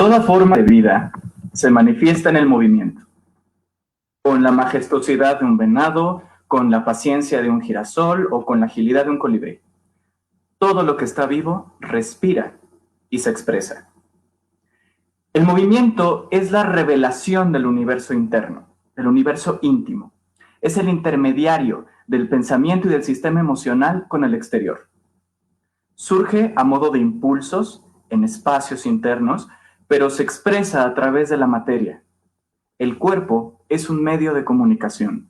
Toda forma de vida se manifiesta en el movimiento, con la majestuosidad de un venado, con la paciencia de un girasol o con la agilidad de un colibrí. Todo lo que está vivo respira y se expresa. El movimiento es la revelación del universo interno, del universo íntimo. Es el intermediario del pensamiento y del sistema emocional con el exterior. Surge a modo de impulsos en espacios internos, pero se expresa a través de la materia. El cuerpo es un medio de comunicación.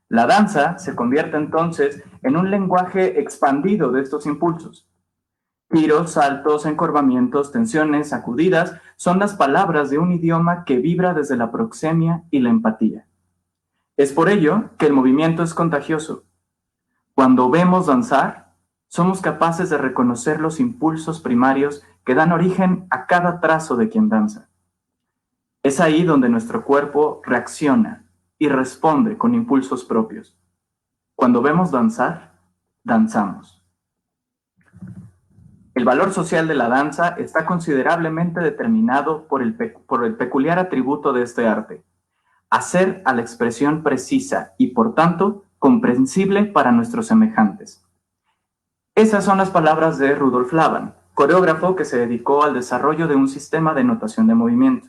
La danza se convierte entonces en un lenguaje expandido de estos impulsos. Giros, saltos, encorvamientos, tensiones, sacudidas son las palabras de un idioma que vibra desde la proxemia y la empatía. Es por ello que el movimiento es contagioso. Cuando vemos danzar, somos capaces de reconocer los impulsos primarios que dan origen a cada trazo de quien danza. Es ahí donde nuestro cuerpo reacciona y responde con impulsos propios. Cuando vemos danzar, danzamos. El valor social de la danza está considerablemente determinado por el peculiar atributo de este arte: hacer a la expresión precisa y, por tanto, comprensible para nuestros semejantes. Esas son las palabras de Rudolf Laban, coreógrafo que se dedicó al desarrollo de un sistema de notación de movimiento.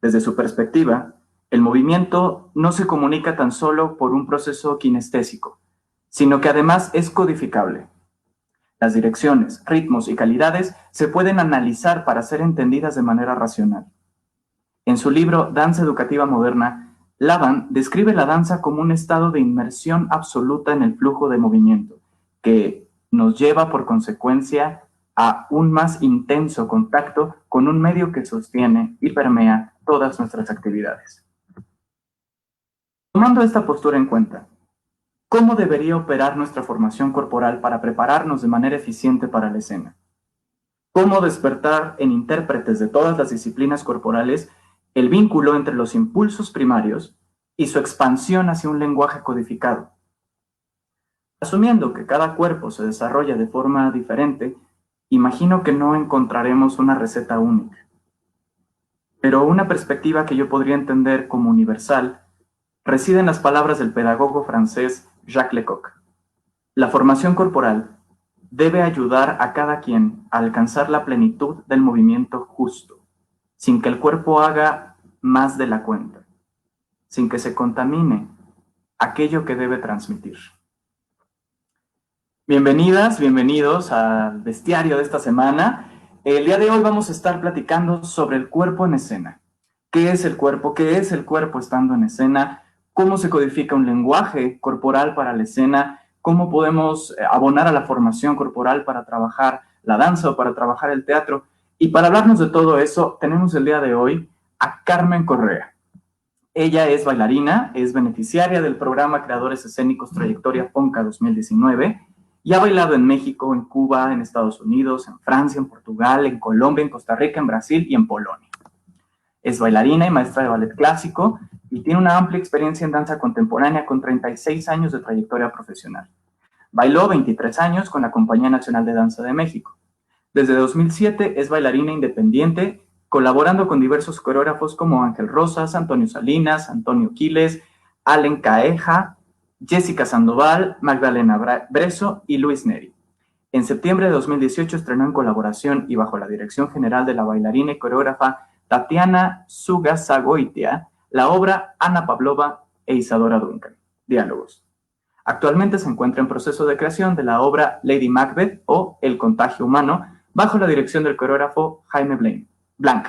Desde su perspectiva, el movimiento no se comunica tan solo por un proceso kinestésico, sino que además es codificable. Las direcciones, ritmos y calidades se pueden analizar para ser entendidas de manera racional. En su libro Danza Educativa Moderna, Laban describe la danza como un estado de inmersión absoluta en el flujo de movimiento, que nos lleva por consecuencia a un más intenso contacto con un medio que sostiene y permea todas nuestras actividades. Tomando esta postura en cuenta, ¿cómo debería operar nuestra formación corporal para prepararnos de manera eficiente para la escena? ¿Cómo despertar en intérpretes de todas las disciplinas corporales el vínculo entre los impulsos primarios y su expansión hacia un lenguaje codificado? Asumiendo que cada cuerpo se desarrolla de forma diferente, imagino que no encontraremos una receta única. Pero una perspectiva que yo podría entender como universal reside en las palabras del pedagogo francés Jacques Lecoq. La formación corporal debe ayudar a cada quien a alcanzar la plenitud del movimiento justo, sin que el cuerpo haga más de la cuenta, sin que se contamine aquello que debe transmitir. Bienvenidas, bienvenidos al bestiario de esta semana. El día de hoy vamos a estar platicando sobre el cuerpo en escena. ¿Qué es el cuerpo? ¿Qué es el cuerpo estando en escena? ¿Cómo se codifica un lenguaje corporal para la escena? ¿Cómo podemos abonar a la formación corporal para trabajar la danza o para trabajar el teatro? Y para hablarnos de todo eso, tenemos el día de hoy a Carmen Correa. Ella es bailarina, es beneficiaria del programa Creadores Escénicos Trayectoria FONCA 2019 y ha bailado en México, en Cuba, en Estados Unidos, en Francia, en Portugal, en Colombia, en Costa Rica, en Brasil y en Polonia. Es bailarina y maestra de ballet clásico y tiene una amplia experiencia en danza contemporánea con 36 años de trayectoria profesional. Bailó 23 años con la Compañía Nacional de Danza de México. Desde 2007 es bailarina independiente, colaborando con diversos coreógrafos como Ángel Rosas, Antonio Salinas, Antonio Quiles, Allen Caeja, Jessica Sandoval, Magdalena Bresso y Luis Neri. En septiembre de 2018 estrenó en colaboración y bajo la dirección general de la bailarina y coreógrafa Tatiana Sugasagoitia la obra Ana Pavlova e Isadora Duncan, Diálogos. Actualmente se encuentra en proceso de creación de la obra Lady Macbeth o El Contagio Humano, bajo la dirección del coreógrafo Jaime Blanc.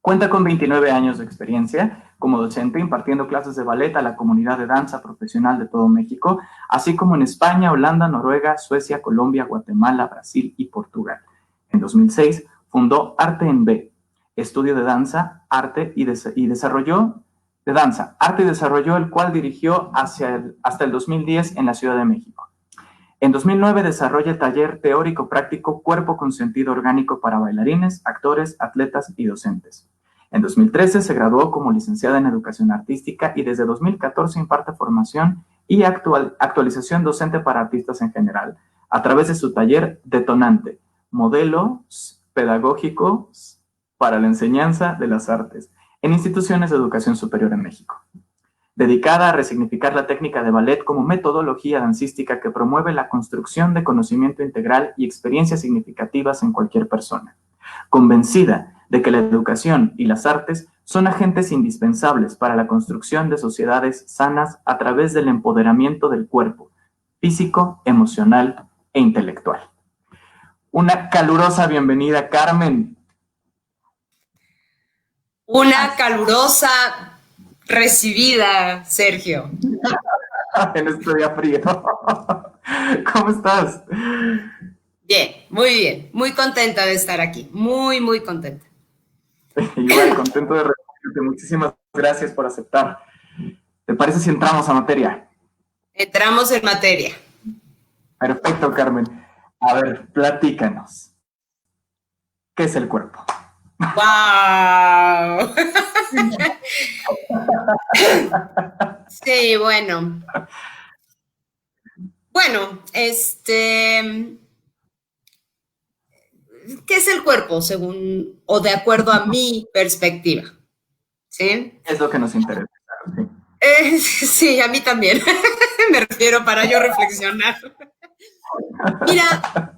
Cuenta con 29 años de experiencia como docente impartiendo clases de ballet a la comunidad de danza profesional de todo México, así como en España, Holanda, Noruega, Suecia, Colombia, Guatemala, Brasil y Portugal. En 2006 fundó Arte en B, estudio de danza, arte y desarrollo, el cual dirigió hasta el 2010 en la Ciudad de México. En 2009 desarrolla el taller teórico-práctico Cuerpo con Sentido Orgánico para bailarines, actores, atletas y docentes. En 2013 se graduó como licenciada en Educación Artística y desde 2014 imparte formación y actualización docente para artistas en general, a través de su taller Detonante, Modelos pedagógicos para la enseñanza de las artes en instituciones de educación superior en México, dedicada a resignificar la técnica de ballet como metodología dancística que promueve la construcción de conocimiento integral y experiencias significativas en cualquier persona, convencida de que la educación y las artes son agentes indispensables para la construcción de sociedades sanas a través del empoderamiento del cuerpo, físico, emocional e intelectual. Una calurosa bienvenida, Carmen. Una calurosa recibida, Sergio. En este día frío. ¿Cómo estás? Bien, muy contenta de estar aquí, muy contenta. Igual, contento de recibirte. Muchísimas gracias por aceptar. ¿Te parece si entramos a materia? Entramos en materia. Perfecto, Carmen. A ver, platícanos. ¿Qué es el cuerpo? ¡Wow! Sí, bueno. Bueno, ¿qué es el cuerpo según o de acuerdo a mi perspectiva? ¿Sí? Es lo que nos interesa. Sí, sí, a mí también. Me refiero para yo reflexionar. Mira,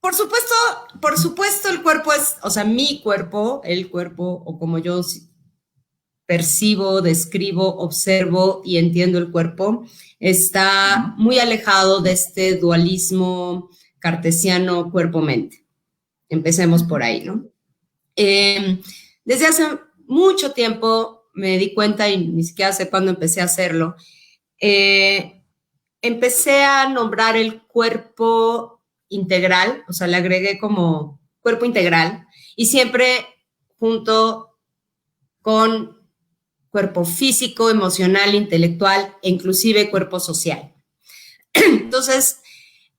por supuesto el cuerpo es, o sea, mi cuerpo, el cuerpo, o como yo percibo, describo, observo y entiendo el cuerpo, está muy alejado de este dualismo cartesiano cuerpo-mente. Empecemos por ahí, ¿no? Desde hace mucho tiempo me di cuenta, y ni siquiera sé cuándo empecé a hacerlo, empecé a nombrar el cuerpo integral, o sea, le agregué como cuerpo integral, y siempre junto con cuerpo físico, emocional, intelectual e inclusive cuerpo social. Entonces,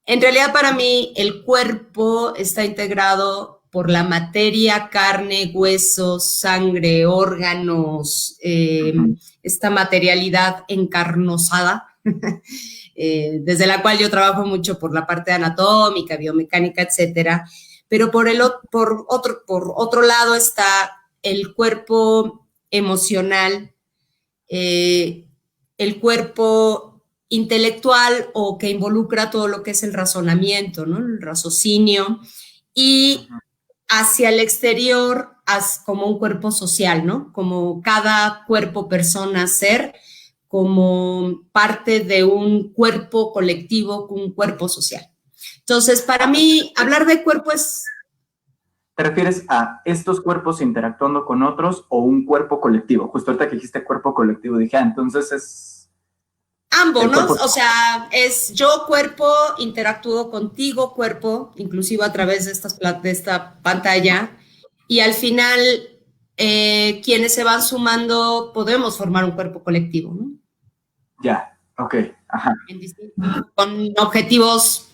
en realidad para mí el cuerpo está integrado por la materia, carne, huesos, sangre, órganos, esta materialidad encarnosada, desde la cual yo trabajo mucho por la parte anatómica, biomecánica, etcétera. Pero por otro lado está el cuerpo emocional, el cuerpo intelectual o que involucra todo lo que es el razonamiento, ¿no? El raciocinio, y hacia el exterior como un cuerpo social, ¿no? Como cada cuerpo, persona, ser, como parte de un cuerpo colectivo, un cuerpo social. Entonces, para mí, hablar de cuerpo es... ¿Te refieres a estos cuerpos interactuando con otros o un cuerpo colectivo? Justo ahorita que dijiste cuerpo colectivo, dije, entonces es... Ambos, ¿no? O sea, es yo cuerpo, interactúo contigo cuerpo, inclusive a través de esta pantalla, y al final quienes se van sumando podemos formar un cuerpo colectivo, ¿no? Ya, ok, ajá. Con objetivos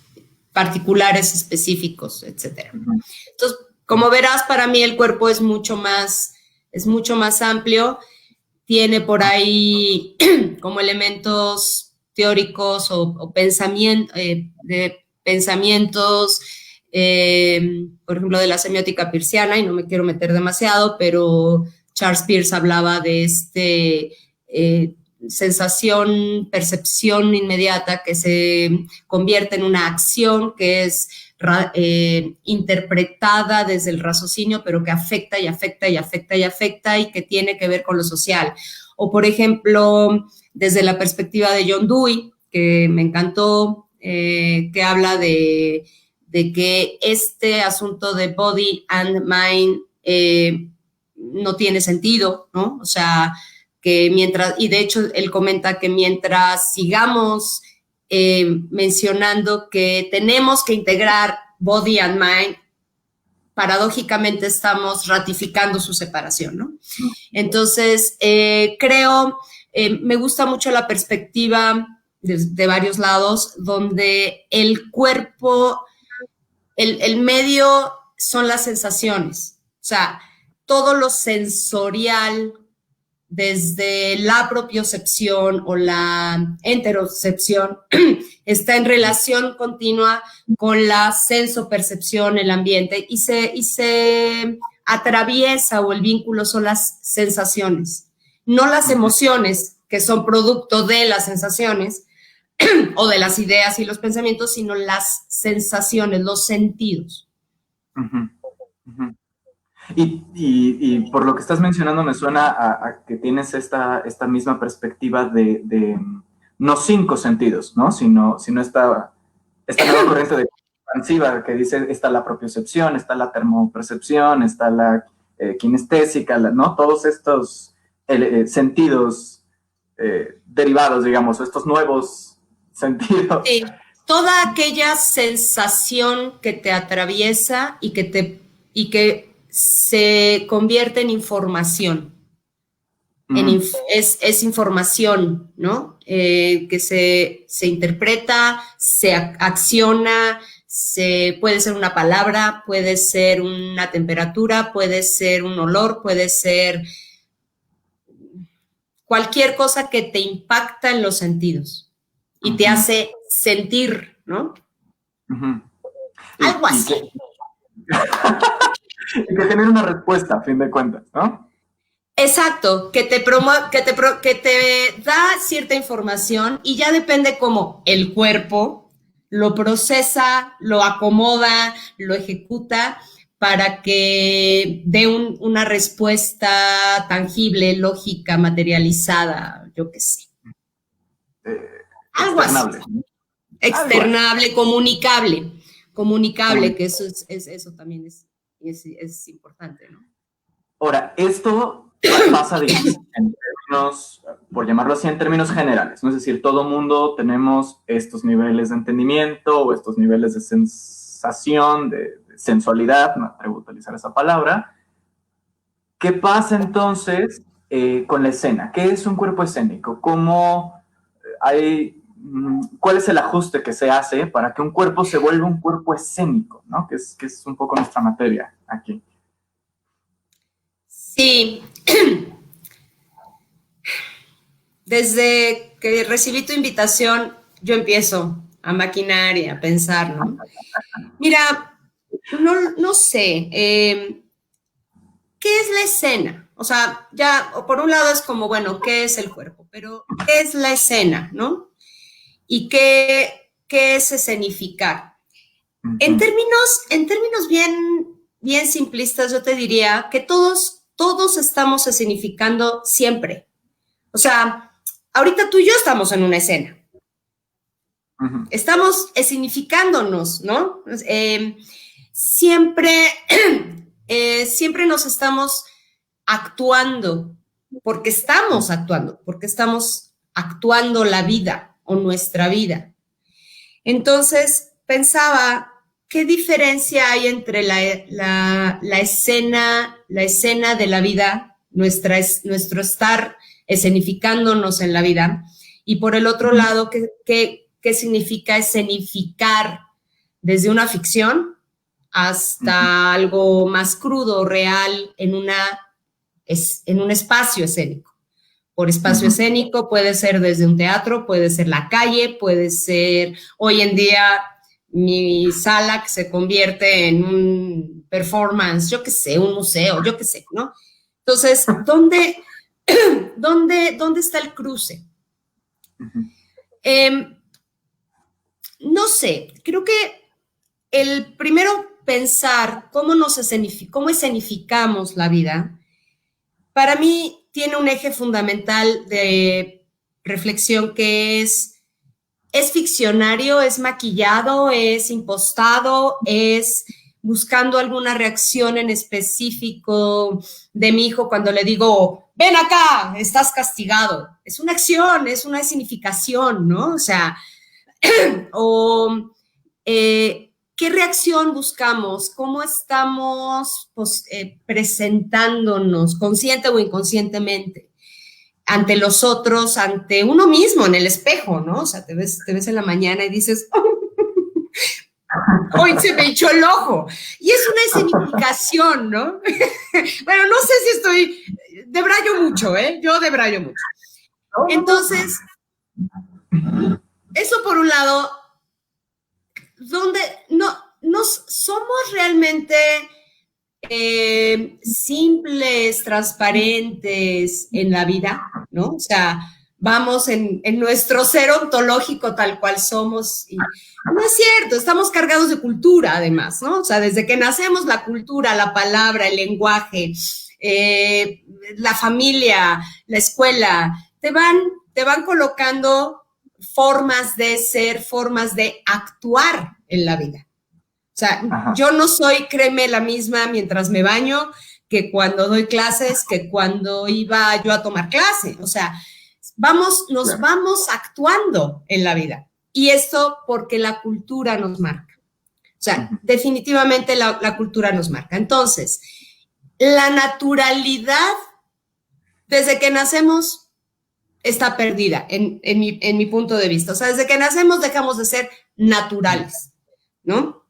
particulares, específicos, etcétera. Entonces, como verás, para mí el cuerpo es mucho más amplio. Tiene por ahí como elementos teóricos o de pensamientos, por ejemplo, de la semiótica peirciana, y no me quiero meter demasiado, pero Charles Peirce hablaba de sensación, percepción inmediata que se convierte en una acción que es interpretada desde el raciocinio, pero que afecta y afecta y afecta y afecta y que tiene que ver con lo social. O, por ejemplo, desde la perspectiva de John Dewey, que me encantó, que habla de que este asunto de body and mind no tiene sentido, ¿no? O sea, que mientras, y de hecho él comenta que mientras sigamos mencionando que tenemos que integrar body and mind, paradójicamente estamos ratificando su separación, ¿no? Entonces, me gusta mucho la perspectiva de varios lados, donde el cuerpo, el medio son las sensaciones, o sea, todo lo sensorial desde la propiocepción o la enterocepción, está en relación continua con la sensopercepción, el ambiente, y se atraviesa, o el vínculo son las sensaciones, no las emociones, que son producto de las sensaciones o de las ideas y los pensamientos, sino las sensaciones, los sentidos. Uh-huh. Uh-huh. Y por lo que estás mencionando me suena a que tienes esta misma perspectiva de no 5 sentidos, ¿no? Sino esta nueva corriente de expansiva que dice, está la propiocepción, está la termopercepción, está la kinestésica, ¿no? Todos estos sentidos derivados, digamos, estos nuevos sentidos. Sí, toda aquella sensación que te atraviesa y que se convierte en información. Es información, ¿no? Que se interpreta, se acciona, puede ser una palabra, puede ser una temperatura, puede ser un olor, puede ser cualquier cosa que te impacta en los sentidos y te hace sentir, ¿no? Algo así. Y que tener una respuesta, a fin de cuentas, ¿no? Exacto, que te da cierta información y ya depende cómo el cuerpo lo procesa, lo acomoda, lo ejecuta para que dé una respuesta tangible, lógica, materializada, yo qué sé. Algo así. Externable, comunicable, que eso también es importante, ¿no? Ahora, esto pasa, digamos, en términos, por llamarlo así, en términos generales, ¿no? Es decir, todo mundo tenemos estos niveles de entendimiento o estos niveles de sensación, de sensualidad, me atrevo a utilizar esa palabra. ¿Qué pasa entonces con la escena? ¿Qué es un cuerpo escénico? ¿Cuál es el ajuste que se hace para que un cuerpo se vuelva un cuerpo escénico, ¿no? Que es un poco nuestra materia aquí. Sí. Desde que recibí tu invitación, yo empiezo a maquinar y a pensar, ¿no? Mira, no sé, ¿qué es la escena? O sea, ya, por un lado es como, bueno, ¿qué es el cuerpo? Pero, ¿qué es la escena, no? ¿Y qué es escenificar? En términos bien simplistas, yo te diría que todos estamos escenificando siempre. O sea, ahorita tú y yo estamos en una escena. Estamos escenificándonos, ¿no? Siempre nos estamos actuando, porque estamos actuando la vida o nuestra vida. Entonces, pensaba, ¿qué diferencia hay entre la escena de la vida, nuestro estar escenificándonos en la vida, y por el otro lado, ¿qué significa escenificar desde una ficción hasta algo más crudo, real, en un espacio escénico? Por espacio escénico puede ser desde un teatro, puede ser la calle, puede ser hoy en día mi sala que se convierte en un performance, yo qué sé, un museo, yo qué sé, ¿no? Entonces, ¿dónde está el cruce? No sé, creo que el primero pensar cómo escenificamos la vida, para mí tiene un eje fundamental de reflexión que es ficcionario, es maquillado, es impostado, es buscando alguna reacción en específico de mi hijo cuando le digo, ven acá, estás castigado. Es una acción, es una escenificación, ¿no? O sea, ¿qué reacción buscamos? ¿Cómo estamos presentándonos, consciente o inconscientemente, ante los otros, ante uno mismo en el espejo, ¿no? O sea, te ves en la mañana y dices, hoy se me echó el ojo. Y es una escenificación, ¿no? Bueno, no sé si estoy debrayo mucho, ¿eh? Yo debrayo mucho. Entonces, eso por un lado, donde no somos realmente simples, transparentes en la vida, ¿no? O sea, vamos en nuestro ser ontológico tal cual somos y no es cierto, estamos cargados de cultura además, ¿no? O sea, desde que nacemos la cultura, la palabra, el lenguaje, la familia, la escuela, te van colocando formas de ser, formas de actuar en la vida. O sea, ajá, yo no soy, créeme, la misma mientras me baño que cuando doy clases, que cuando iba yo a tomar clase. O sea, nos vamos actuando en la vida. Y esto porque la cultura nos marca. O sea, definitivamente la cultura nos marca. Entonces, la naturalidad, desde que nacemos, está perdida en mi punto de vista. O sea, desde que nacemos dejamos de ser naturales, ¿no?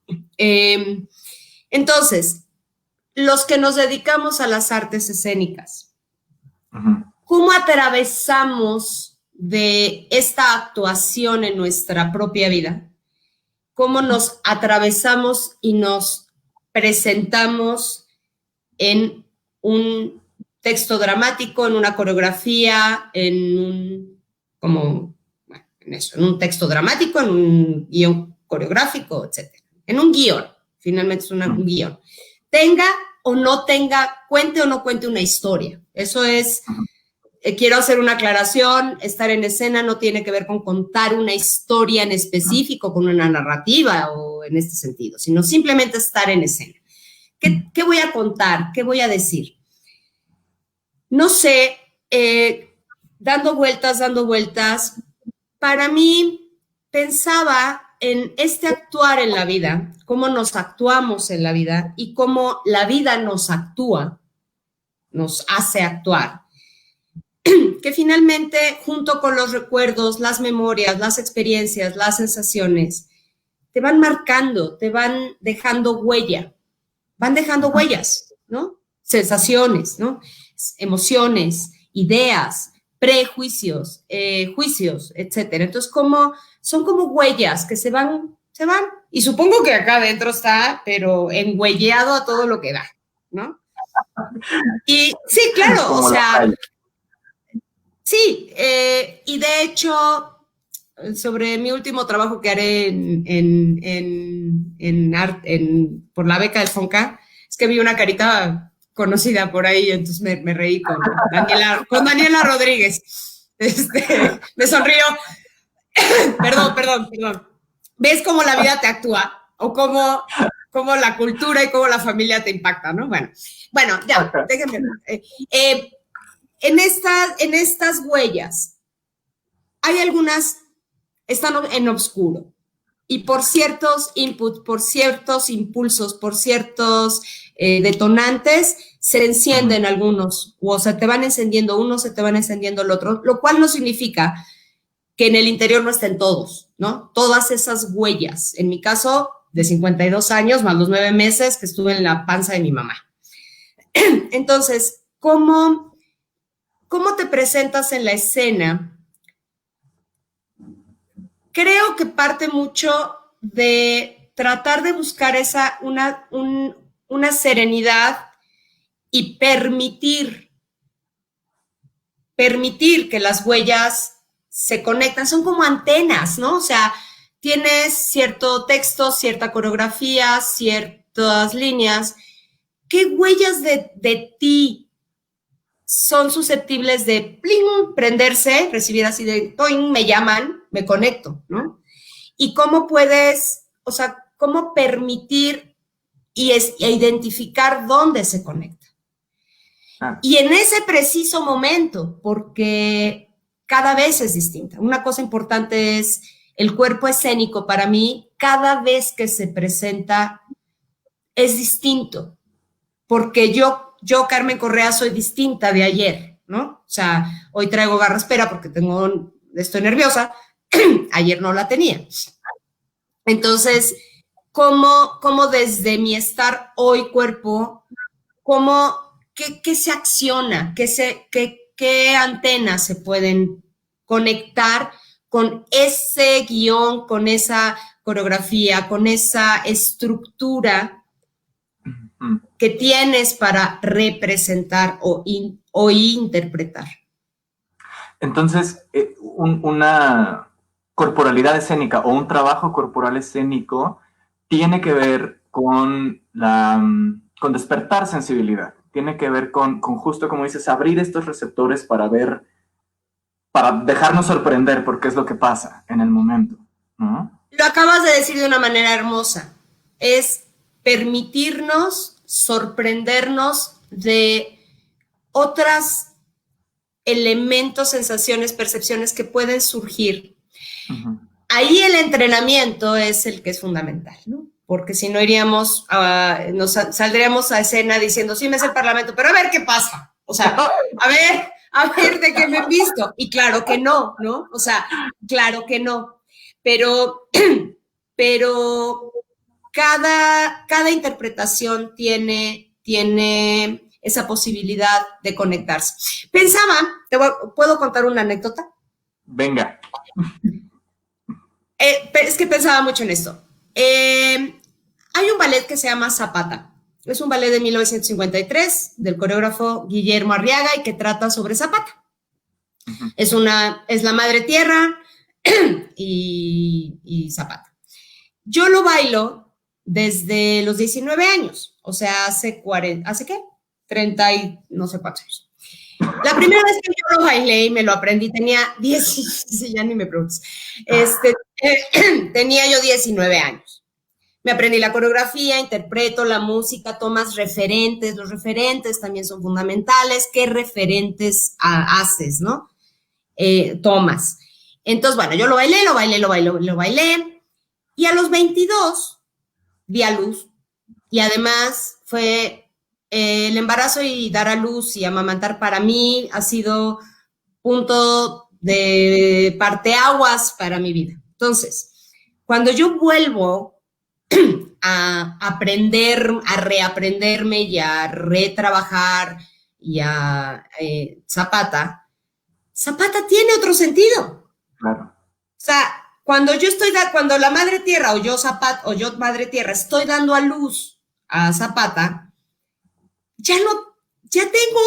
Entonces, los que nos dedicamos a las artes escénicas, ¿cómo atravesamos de esta actuación en nuestra propia vida? ¿Cómo nos atravesamos y nos presentamos en un texto dramático, en una coreografía, en un texto dramático, en un guión coreográfico, etcétera? En un guión, finalmente es un guión. Tenga o no tenga, cuente o no cuente una historia. Eso es, quiero hacer una aclaración, estar en escena no tiene que ver con contar una historia en específico, con una narrativa o en este sentido, sino simplemente estar en escena. ¿Qué voy a contar? ¿Qué voy a decir? No sé, dando vueltas, para mí pensaba en este actuar en la vida, cómo nos actuamos en la vida y cómo la vida nos actúa, nos hace actuar, que finalmente junto con los recuerdos, las memorias, las experiencias, las sensaciones, te van marcando, te van dejando huella, van dejando huellas, ¿no? Sensaciones, ¿no? Emociones, ideas, prejuicios, juicios, etcétera. Entonces, son como huellas que se van, y supongo que acá adentro está, pero engüelleado a todo lo que da, ¿no? Y sí, claro, como o sea, sí, y de hecho, sobre mi último trabajo que haré por la beca del FONCA, es que vi una carita conocida por ahí, entonces me reí con Daniela Rodríguez. Me sonrió. Perdón. ¿Ves cómo la vida te actúa? O cómo la cultura y cómo la familia te impacta, ¿no? Bueno, ya, déjenme. En estas huellas, hay algunas están en oscuro y por ciertos inputs, por ciertos impulsos, por ciertos detonantes, se encienden algunos, o se te van encendiendo uno, se te van encendiendo el otro, lo cual no significa que en el interior no estén todos, ¿no? Todas esas huellas. En mi caso, de 52 años, más los 9 meses que estuve en la panza de mi mamá. Entonces, ¿cómo te presentas en la escena? Creo que parte mucho de tratar de buscar una serenidad y permitir que las huellas se conectan, son como antenas, ¿no? O sea, tienes cierto texto, cierta coreografía, ciertas líneas. ¿Qué huellas de ti son susceptibles de pling, prenderse, recibir así de toing, me llaman, me conecto, ¿no? Y cómo puedes, o sea, cómo permitir e identificar dónde se conecta. Y en ese preciso momento, porque cada vez es distinta. Una cosa importante es el cuerpo escénico para mí, cada vez que se presenta es distinto, porque yo, Carmen Correa, soy distinta de ayer, ¿no? O sea, hoy traigo garraspera porque estoy nerviosa, ayer no la tenía. Entonces, ¿cómo desde mi estar hoy cuerpo, cómo qué se acciona, qué antenas se pueden conectar con ese guión, con esa coreografía, con esa estructura que tienes para representar o interpretar. Entonces, una corporalidad escénica o un trabajo corporal escénico tiene que ver con con despertar sensibilidad, tiene que ver con justo como dices, abrir estos receptores para ver, para dejarnos sorprender por qué es lo que pasa en el momento, ¿no? Lo acabas de decir de una manera hermosa. Es permitirnos sorprendernos de otros elementos, sensaciones, percepciones que pueden surgir. Ahí el entrenamiento es el que es fundamental, ¿no? Porque si no iríamos, nos saldríamos a escena diciendo, sí, me es el Parlamento, pero a ver qué pasa. O sea, a ver de qué me he visto. Y claro que no, ¿no? O sea, claro que no. Pero cada interpretación tiene esa posibilidad de conectarse. Pensaba, ¿puedo contar una anécdota? Venga. Es que pensaba mucho en esto. Hay un ballet que se llama Zapata. Es un ballet de 1953 del coreógrafo Guillermo Arriaga y que trata sobre Zapata. Es la madre tierra y Zapata. Yo lo bailo desde los 19 años, o sea, ¿hace qué? 30 y no sé cuántos años. La primera vez que yo lo bailé y me lo aprendí, tenía 10, ya ni me preguntes, tenía yo 19 años. Me aprendí la coreografía, interpreto la música, tomas referentes, los referentes también son fundamentales, ¿qué referentes haces, no? Tomas. Entonces, bueno, yo lo bailé, y a los 22 di a luz, y además fue el embarazo y dar a luz y amamantar para mí ha sido punto de parteaguas para mi vida. Entonces, cuando yo vuelvo a aprender, a reaprenderme y a retrabajar y a Zapata tiene otro sentido. Claro. O sea, cuando la madre tierra o yo madre tierra estoy dando a luz a Zapata, ya tengo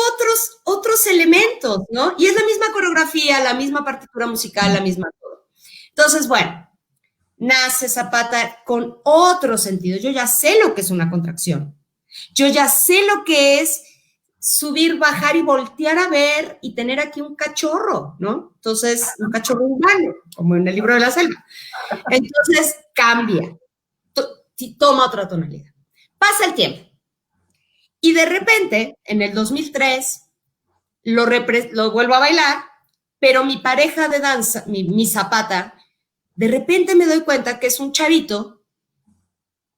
otros elementos, ¿no? Y es la misma coreografía, la misma partitura musical, la misma todo. Entonces, bueno, nace Zapata con otro sentido. Yo ya sé lo que es una contracción. Yo ya sé lo que es subir, bajar y voltear a ver y tener aquí un cachorro, ¿no? Entonces, un cachorro humano, como en el libro de la selva. Entonces, cambia, toma otra tonalidad. Pasa el tiempo. Y de repente, en el 2003, lo vuelvo a bailar, pero mi pareja de danza, mi Zapata, de repente me doy cuenta que es un chavito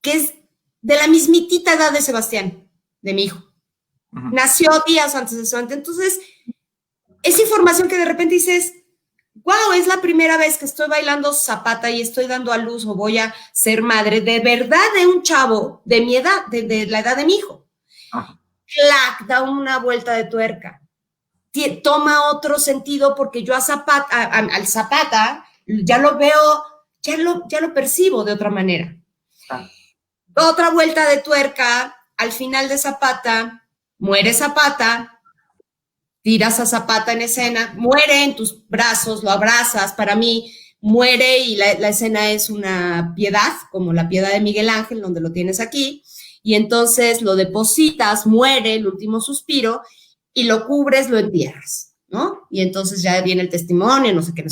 que es de la mismitita edad de Sebastián, de mi hijo. Nació días antes de eso. Entonces, es información que de repente dices, wow, es la primera vez que estoy bailando Zapata y estoy dando a luz o voy a ser madre de verdad de un chavo de mi edad, de la edad de mi hijo. Clac, da una vuelta de tuerca. Toma otro sentido porque yo al Zapata ya lo veo, ya lo percibo de otra manera. Otra vuelta de tuerca, al final de Zapata, muere Zapata, tiras a Zapata en escena, muere en tus brazos, lo abrazas, para mí muere y la escena es una piedad, como la piedad de Miguel Ángel, donde lo tienes aquí, y entonces lo depositas, muere el último suspiro, y lo cubres, lo entierras, ¿no? Y entonces ya viene el testimonio, no sé qué.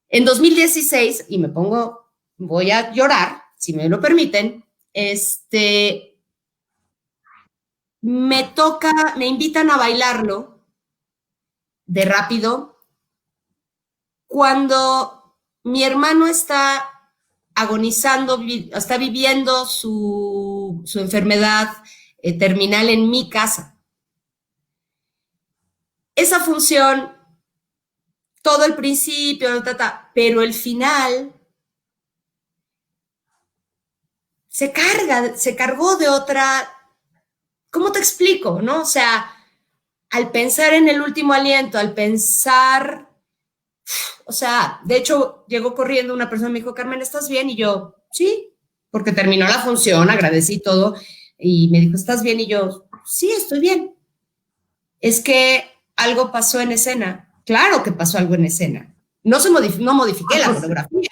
En 2016, y voy a llorar, si me lo permiten, me invitan a bailarlo de rápido cuando mi hermano está agonizando, está viviendo su enfermedad terminal en mi casa. Esa función, todo el principio, pero el final se cargó de otra, ¿cómo te explico, no? O sea, al pensar en el último aliento, al pensar, o sea, de hecho, llegó corriendo una persona y me dijo, Carmen, ¿estás bien? Y yo, sí, porque terminó la función, agradecí todo, y me dijo, ¿estás bien? Y yo, sí, estoy bien. Es que algo pasó en escena. Claro que pasó algo en escena. No modifiqué la coreografía,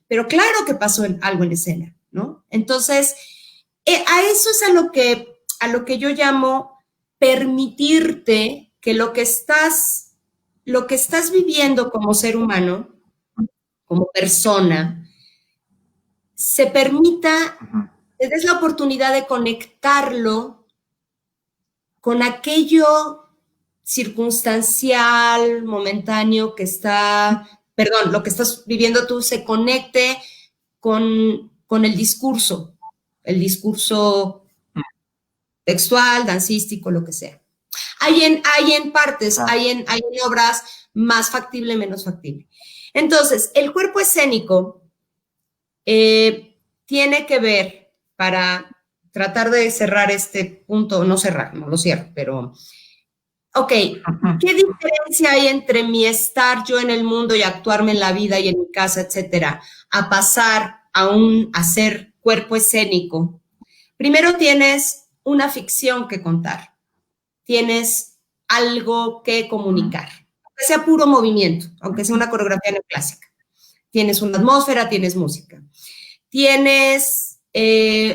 pero claro que pasó algo en escena, ¿no? Entonces, a eso es a lo que yo llamo permitirte que lo que estás viviendo como ser humano, como persona, se permita, Ujú. te des la oportunidad de conectarlo con aquello circunstancial, momentáneo que está, perdón, lo que estás viviendo tú se conecte con el discurso textual, dancístico, lo que sea. Hay en partes, Claro. hay en obras más factible, menos factible. Entonces, el cuerpo escénico tiene que ver, para tratar de cerrar este punto, no cerrar, no lo cierro, pero, ok, ¿qué diferencia hay entre mi estar yo en el mundo y actuarme en la vida y en mi casa, etcétera, a pasar a ser cuerpo escénico? Primero tienes una ficción que contar, tienes algo que comunicar, aunque sea puro movimiento, aunque sea una coreografía neoclásica. Tienes una atmósfera, tienes música, tienes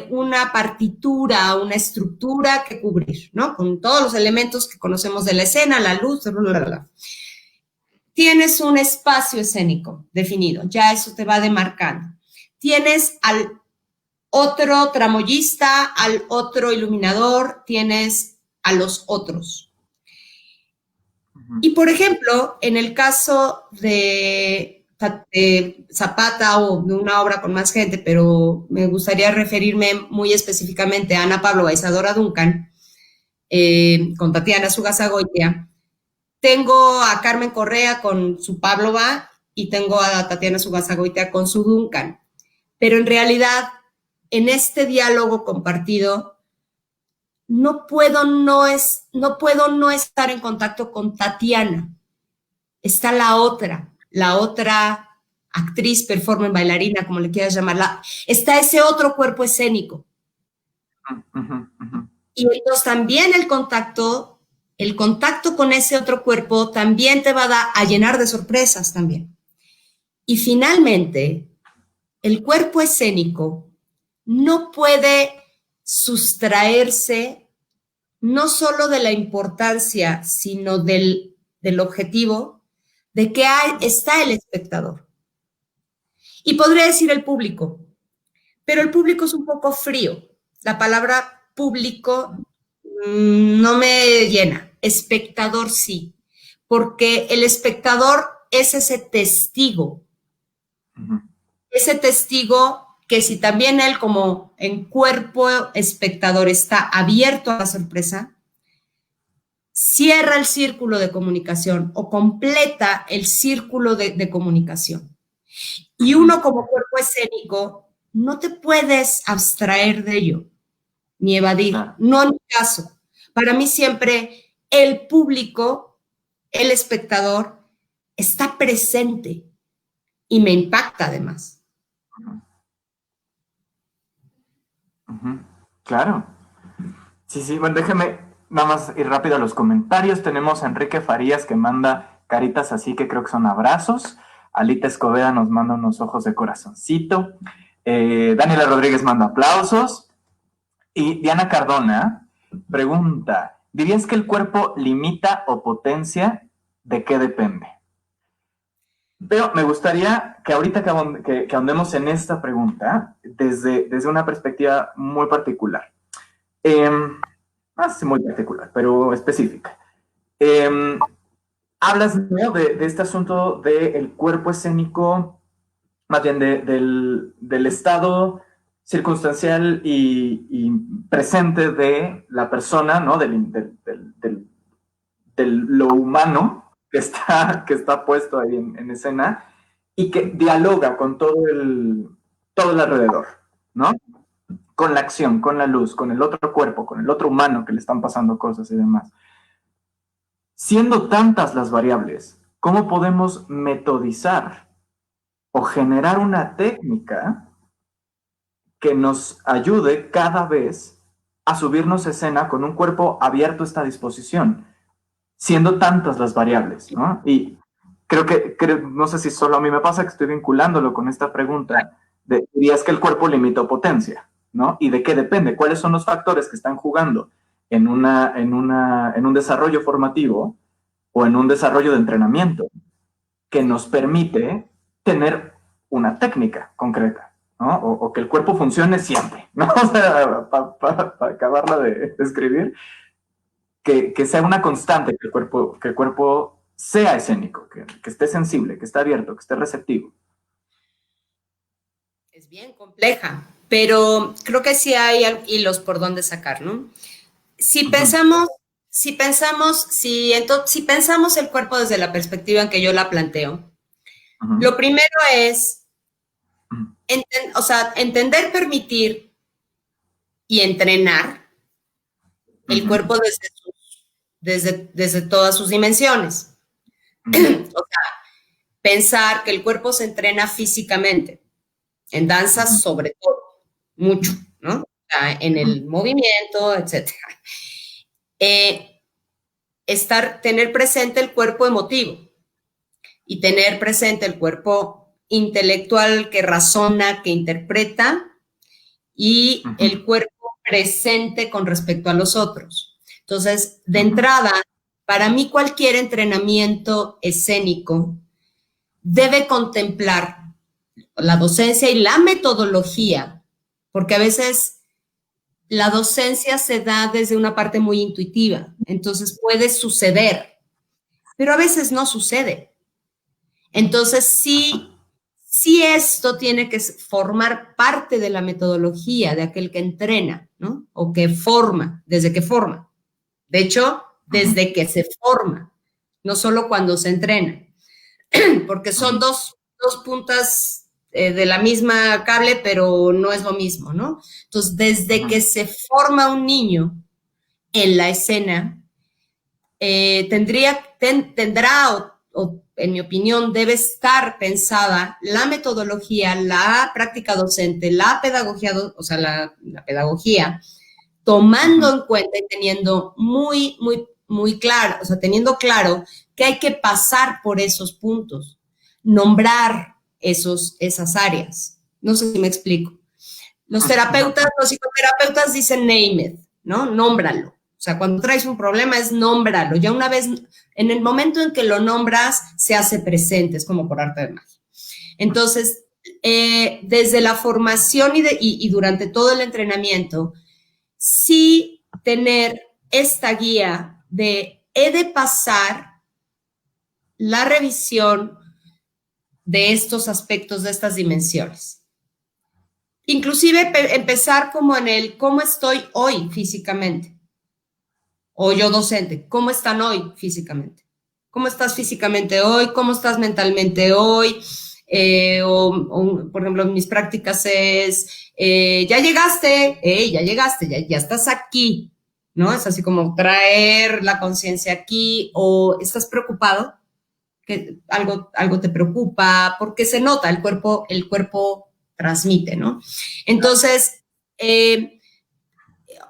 una partitura, una estructura que cubrir, ¿no? Con todos los elementos que conocemos de la escena, la luz, bla, bla, bla. Tienes un espacio escénico definido, ya eso te va demarcando. Tienes al otro tramoyista, al otro iluminador, tienes a los otros. Y por ejemplo, en el caso de Zapata o de una obra con más gente, pero me gustaría referirme muy específicamente a Ana Pavlova, Isadora Duncan, con Tatiana Sugasagoitia. Tengo a Carmen Correa con su Pavlova y tengo a Tatiana Sugasagoitia con su Duncan. Pero en realidad, en este diálogo compartido, no puedo no estar en contacto con Tatiana. Está la otra actriz, performer, bailarina, como le quieras llamarla. Está ese otro cuerpo escénico. Y entonces también el contacto con ese otro cuerpo también te va a llenar de sorpresas también. Y finalmente, el cuerpo escénico no puede sustraerse no solo de la importancia, sino del objetivo de que está el espectador. Y podría decir el público, pero el público es un poco frío. La palabra público no me llena. Espectador sí, porque el espectador es ese testigo que si también él como en cuerpo espectador está abierto a la sorpresa, cierra el círculo de comunicación o completa el círculo de comunicación. Y uno como cuerpo escénico no te puedes abstraer de ello ni evadir, Claro. no en mi caso. Para mí siempre el público, el espectador, está presente y me impacta además. Claro. Sí, sí, bueno, déjeme nada más ir rápido a los comentarios. Tenemos a Enrique Farías que manda caritas así que creo que son abrazos. Alita Escobedo nos manda unos ojos de corazoncito. Daniela Rodríguez manda aplausos. Y Diana Cardona pregunta, ¿dirías que el cuerpo limita o potencia? ¿De qué depende? Pero me gustaría que ahorita que ahondemos en esta pregunta desde una perspectiva muy particular. Muy particular, pero específica. Hablas, ¿no?, de este asunto del cuerpo escénico, más bien del estado circunstancial y presente de la persona, ¿no? De lo humano que está puesto ahí en escena y que dialoga con todo el alrededor, ¿no? con la acción, con la luz, con el otro cuerpo, con el otro humano que le están pasando cosas y demás. Siendo tantas las variables, ¿cómo podemos metodizar o generar una técnica que nos ayude cada vez a subirnos a escena con un cuerpo abierto a esta disposición, siendo tantas las variables, ¿no? Y no sé si solo a mí me pasa que estoy vinculándolo con esta pregunta dirías que el cuerpo limita o potencia, ¿no? ¿Y de qué depende? ¿Cuáles son los factores que están jugando en un desarrollo formativo o en un desarrollo de entrenamiento que nos permite tener una técnica concreta, ¿no? O que el cuerpo funcione siempre, ¿no? O sea, para acabarla de escribir, que sea una constante, que el cuerpo sea escénico, que esté sensible, que esté abierto, que esté receptivo. Es bien compleja, pero creo que sí hay hilos por donde sacar, ¿no? Si pensamos, si pensamos el cuerpo desde la perspectiva en que yo la planteo, lo primero es entender, permitir y entrenar el cuerpo desde todas sus dimensiones. O sea, pensar que el cuerpo se entrena físicamente, en danzas sobre todo, mucho, ¿no? O sea, en el movimiento, etcétera. Tener presente el cuerpo emotivo y tener presente el cuerpo intelectual que razona, que interpreta, y el cuerpo presente con respecto a los otros. Entonces, de entrada, para mí cualquier entrenamiento escénico debe contemplar la docencia y la metodología, porque a veces la docencia se da desde una parte muy intuitiva, entonces puede suceder, pero a veces no sucede. Entonces, sí esto tiene que formar parte de la metodología de aquel que entrena, ¿no? O que forma, desde que forma. De hecho, desde que se forma, no solo cuando se entrena, porque son dos puntas de la misma cable, pero no es lo mismo, ¿no? Entonces, desde que se forma un niño en la escena, tendrá o en mi opinión, debe estar pensada la metodología, la práctica docente, la pedagogía, la pedagogía, tomando en cuenta y teniendo muy claro, o sea, teniendo claro que hay que pasar por esos puntos, nombrar esas áreas. No sé si me explico. Los psicoterapeutas dicen name it, ¿no? Nómbralo. O sea, cuando traes un problema es nómbralo. Ya una vez, en el momento en que lo nombras, se hace presente, es como por arte de magia. Entonces, desde la formación y durante todo el entrenamiento, sí tener esta guía he de pasar la revisión de estos aspectos, de estas dimensiones. Inclusive empezar como en el cómo estoy hoy físicamente. O yo docente, ¿cómo están hoy físicamente? ¿Cómo estás físicamente hoy? ¿Cómo estás mentalmente hoy? Por ejemplo, en mis prácticas es, ya llegaste, ya estás aquí, ¿no? Es así como traer la conciencia aquí, o estás preocupado, que algo te preocupa, porque se nota, el cuerpo transmite, ¿no? Entonces,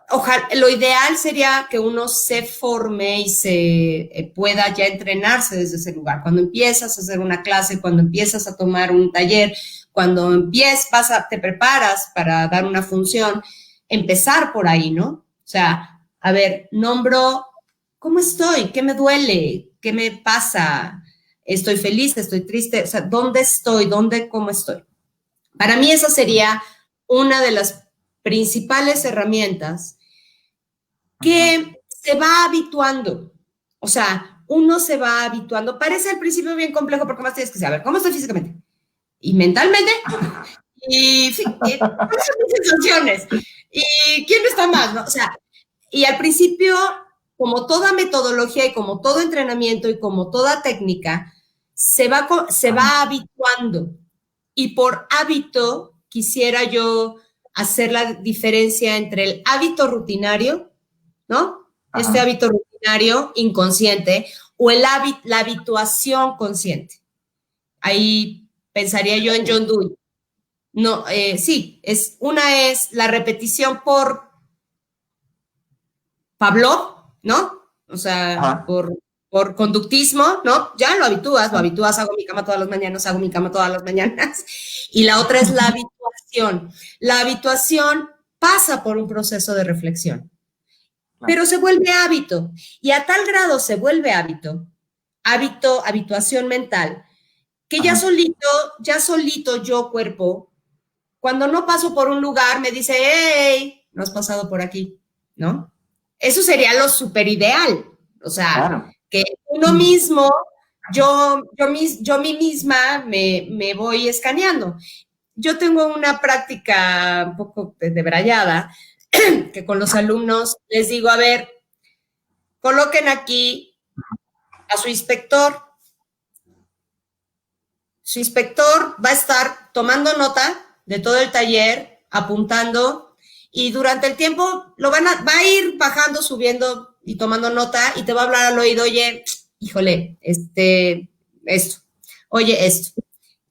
ojalá, lo ideal sería que uno se forme y se pueda ya entrenarse desde ese lugar. Cuando empiezas a hacer una clase, cuando empiezas a tomar un taller, cuando te preparas para dar una función, empezar por ahí, ¿no? O sea, a ver, nombro, ¿cómo estoy? ¿Qué me duele? ¿Qué me pasa? ¿Estoy feliz? ¿Estoy triste? O sea, ¿dónde estoy? ¿Cómo estoy? Para mí esa sería una de las principales herramientas que se va habituando. O sea, uno se va habituando. Parece al principio bien complejo porque más tienes que saber cómo estoy físicamente y mentalmente y cuáles son mis sensaciones y quién está más, ¿no? O sea, y al principio, como toda metodología y como todo entrenamiento y como toda técnica, se va habituando. Y por hábito quisiera yo hacer la diferencia entre el hábito rutinario, ¿no? Ajá. Este hábito rutinario inconsciente o la habituación consciente. Ahí pensaría yo en John Dewey. No, sí, una es la repetición por Pavlov, ¿no? O sea, por conductismo, ¿no? Ya lo habitúas, hago mi cama todas las mañanas, Y la otra es la habituación. La habituación pasa por un proceso de reflexión, pero se vuelve hábito. Y a tal grado se vuelve habituación mental, que ya solito yo, cuerpo, cuando no paso por un lugar, me dice, hey, no has pasado por aquí, ¿no? Eso sería lo súper ideal. O sea, que uno mismo, yo mí misma me voy escaneando. Yo tengo una práctica un poco debrayada, que con los alumnos les digo, a ver, coloquen aquí a su inspector. Su inspector va a estar tomando nota de todo el taller, apuntando, y durante el tiempo va a ir bajando, subiendo y tomando nota, y te va a hablar al oído, oye, híjole, esto, oye, esto.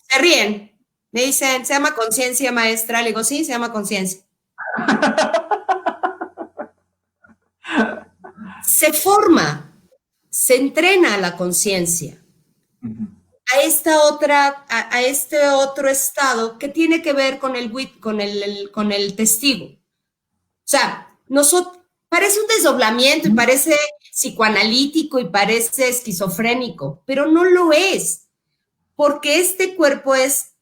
Se ríen, me dicen, ¿se llama conciencia, maestra? Le digo, sí, se llama conciencia. Se forma, se entrena la conciencia a este otro estado que tiene que ver con el testigo. O sea, parece un desdoblamiento y parece psicoanalítico y parece esquizofrénico, pero no lo es, porque este cuerpo es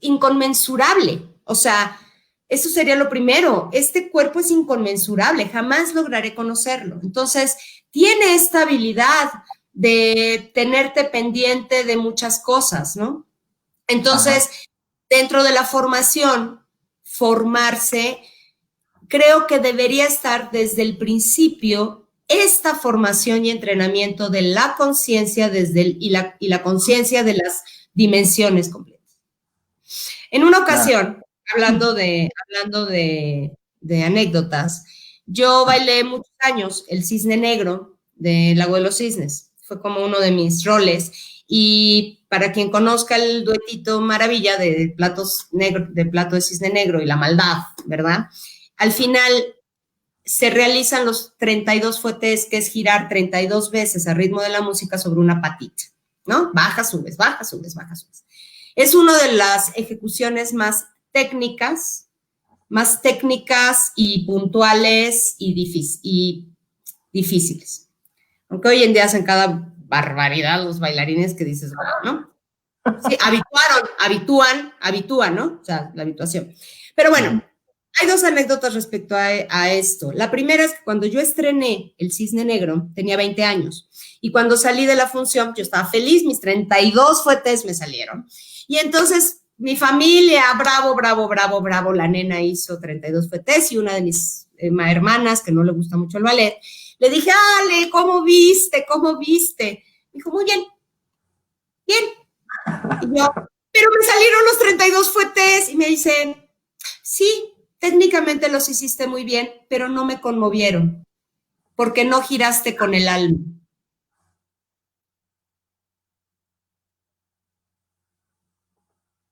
inconmensurable. O sea, eso sería lo primero. Este cuerpo es inconmensurable, jamás lograré conocerlo. Entonces, tiene esta habilidad de tenerte pendiente de muchas cosas, ¿no? Entonces, dentro de la formación, formarse, creo que debería estar desde el principio esta formación y entrenamiento de la conciencia y la conciencia de las dimensiones completas. En una ocasión, hablando de anécdotas, yo bailé muchos años el Cisne Negro del Lago de los Cisnes. Fue como uno de mis roles. Y para quien conozca el duetito Maravilla de Plato de Cisne Negro y La Maldad, ¿verdad? Al final se realizan los 32 fuetes, que es girar 32 veces al ritmo de la música sobre una patita, ¿no? Baja, subes, baja, subes, baja, subes. Es una de las ejecuciones más técnicas y puntuales y difíciles. Aunque hoy en día hacen cada barbaridad los bailarines que dices, ¿no? Sí, habitúan, ¿no? O sea, la habituación. Pero bueno, hay dos anécdotas respecto a esto. La primera es que cuando yo estrené el Cisne Negro, tenía 20 años. Y cuando salí de la función, yo estaba feliz, mis 32 fuetes me salieron. Y entonces mi familia, bravo, la nena hizo 32 fuetes y una de mis hermanas, que no le gusta mucho el ballet, le dije, Ale, ¿cómo viste? Me dijo, muy bien. Y yo, pero me salieron los 32 fuetes y me dicen, sí, técnicamente los hiciste muy bien, pero no me conmovieron porque no giraste con el alma.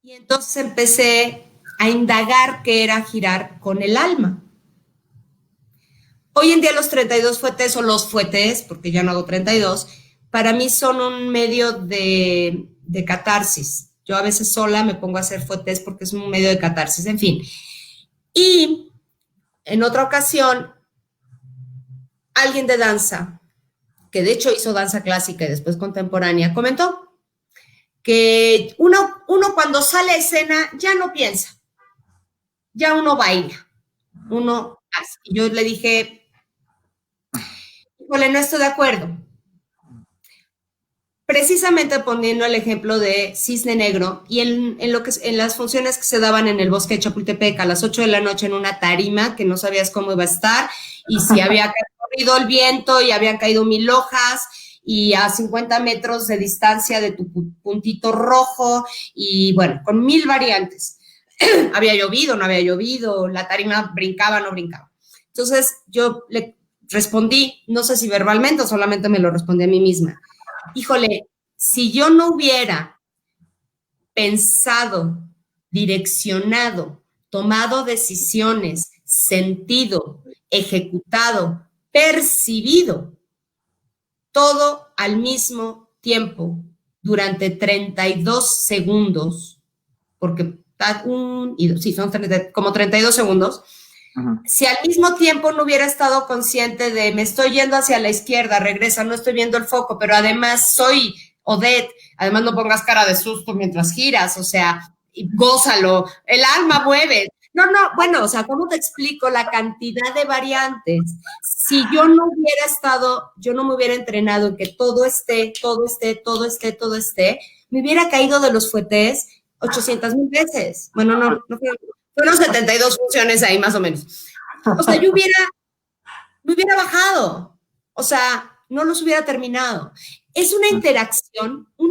Y entonces empecé a indagar qué era girar con el alma. Hoy en día los 32 fuetes o los fuetes, porque ya no hago 32, para mí son un medio de catarsis. Yo a veces sola me pongo a hacer fuetes porque es un medio de catarsis, en fin. Y en otra ocasión, alguien de danza, que de hecho hizo danza clásica y después contemporánea, comentó que uno cuando sale a escena ya no piensa, ya uno baila, uno hace. Y yo le dije, híjole, no estoy de acuerdo. Precisamente poniendo el ejemplo de Cisne Negro y en las funciones que se daban en el bosque de Chapultepec a las 8 de la noche en una tarima que no sabías cómo iba a estar y si había corrido el viento y habían caído 1000 hojas y a 50 metros de distancia de tu puntito rojo y bueno, con 1000 variantes. había llovido, no había llovido, la tarima brincaba, no brincaba. Entonces yo le respondí, no sé si verbalmente o solamente me lo respondí a mí misma. Híjole, si yo no hubiera pensado, direccionado, tomado decisiones, sentido, ejecutado, percibido, todo al mismo tiempo, durante 32 segundos, porque sí, son como 32 segundos, si al mismo tiempo no hubiera estado consciente de me estoy yendo hacia la izquierda, regresa, no estoy viendo el foco, pero además soy Odette, además no pongas cara de susto mientras giras, o sea, gózalo, el alma mueve. No, bueno, o sea, ¿cómo te explico la cantidad de variantes? Si yo no hubiera estado, yo no me hubiera entrenado en que todo esté, me hubiera caído de los fuetes 800,000 veces. Bueno, no fueron 72 funciones ahí más o menos. O sea, me hubiera bajado. O sea, no los hubiera terminado. Es una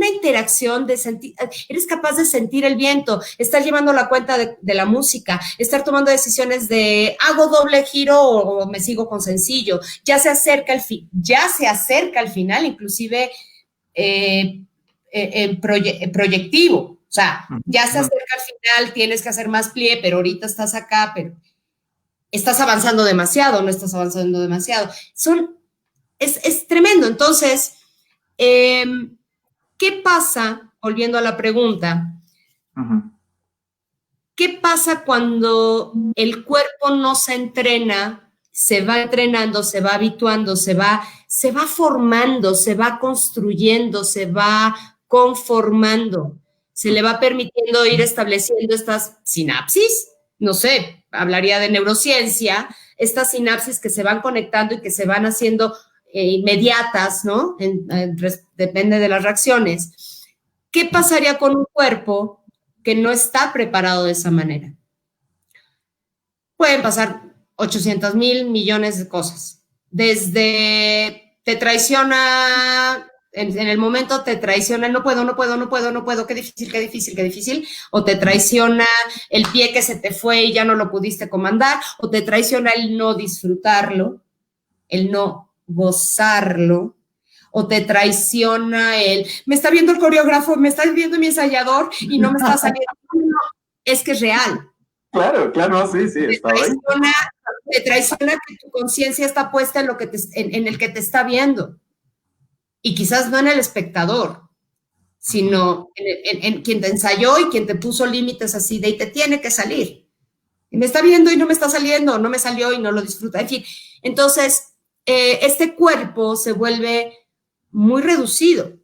interacción de sentir, eres capaz de sentir el viento, estar llevando la cuenta de la música, estar tomando decisiones de hago doble giro o me sigo con sencillo, ya se acerca el final, inclusive proyectivo, o sea, ya se acerca al final, tienes que hacer más plie, pero ahorita estás acá, pero estás avanzando demasiado, no estás avanzando demasiado. Es tremendo. Entonces, ¿qué pasa? Volviendo a la pregunta, ¿qué pasa cuando el cuerpo no se entrena, se va entrenando, se va habituando, se va formando, se va construyendo, se va conformando, se le va permitiendo ir estableciendo estas sinapsis? No sé, hablaría de neurociencia, estas sinapsis que se van conectando y que se van haciendo inmediatas, ¿no? Depende de las reacciones. ¿Qué pasaría con un cuerpo que no está preparado de esa manera? Pueden pasar 800,000 millones de cosas. Desde te traiciona, en el momento te traiciona, no puedo, qué difícil, o te traiciona el pie que se te fue y ya no lo pudiste comandar, o te traiciona el no disfrutarlo, el no gozarlo, o te traiciona me está viendo el coreógrafo, me está viendo mi ensayador y no me está saliendo. No, es que es real. Claro, sí, te traiciona que tu conciencia está puesta en el que te está viendo. Y quizás no en el espectador, sino en quien te ensayó y quien te puso límites así de y te tiene que salir. Y me está viendo y no me está saliendo, no me salió y no lo disfruta. En fin, entonces este cuerpo se vuelve muy reducido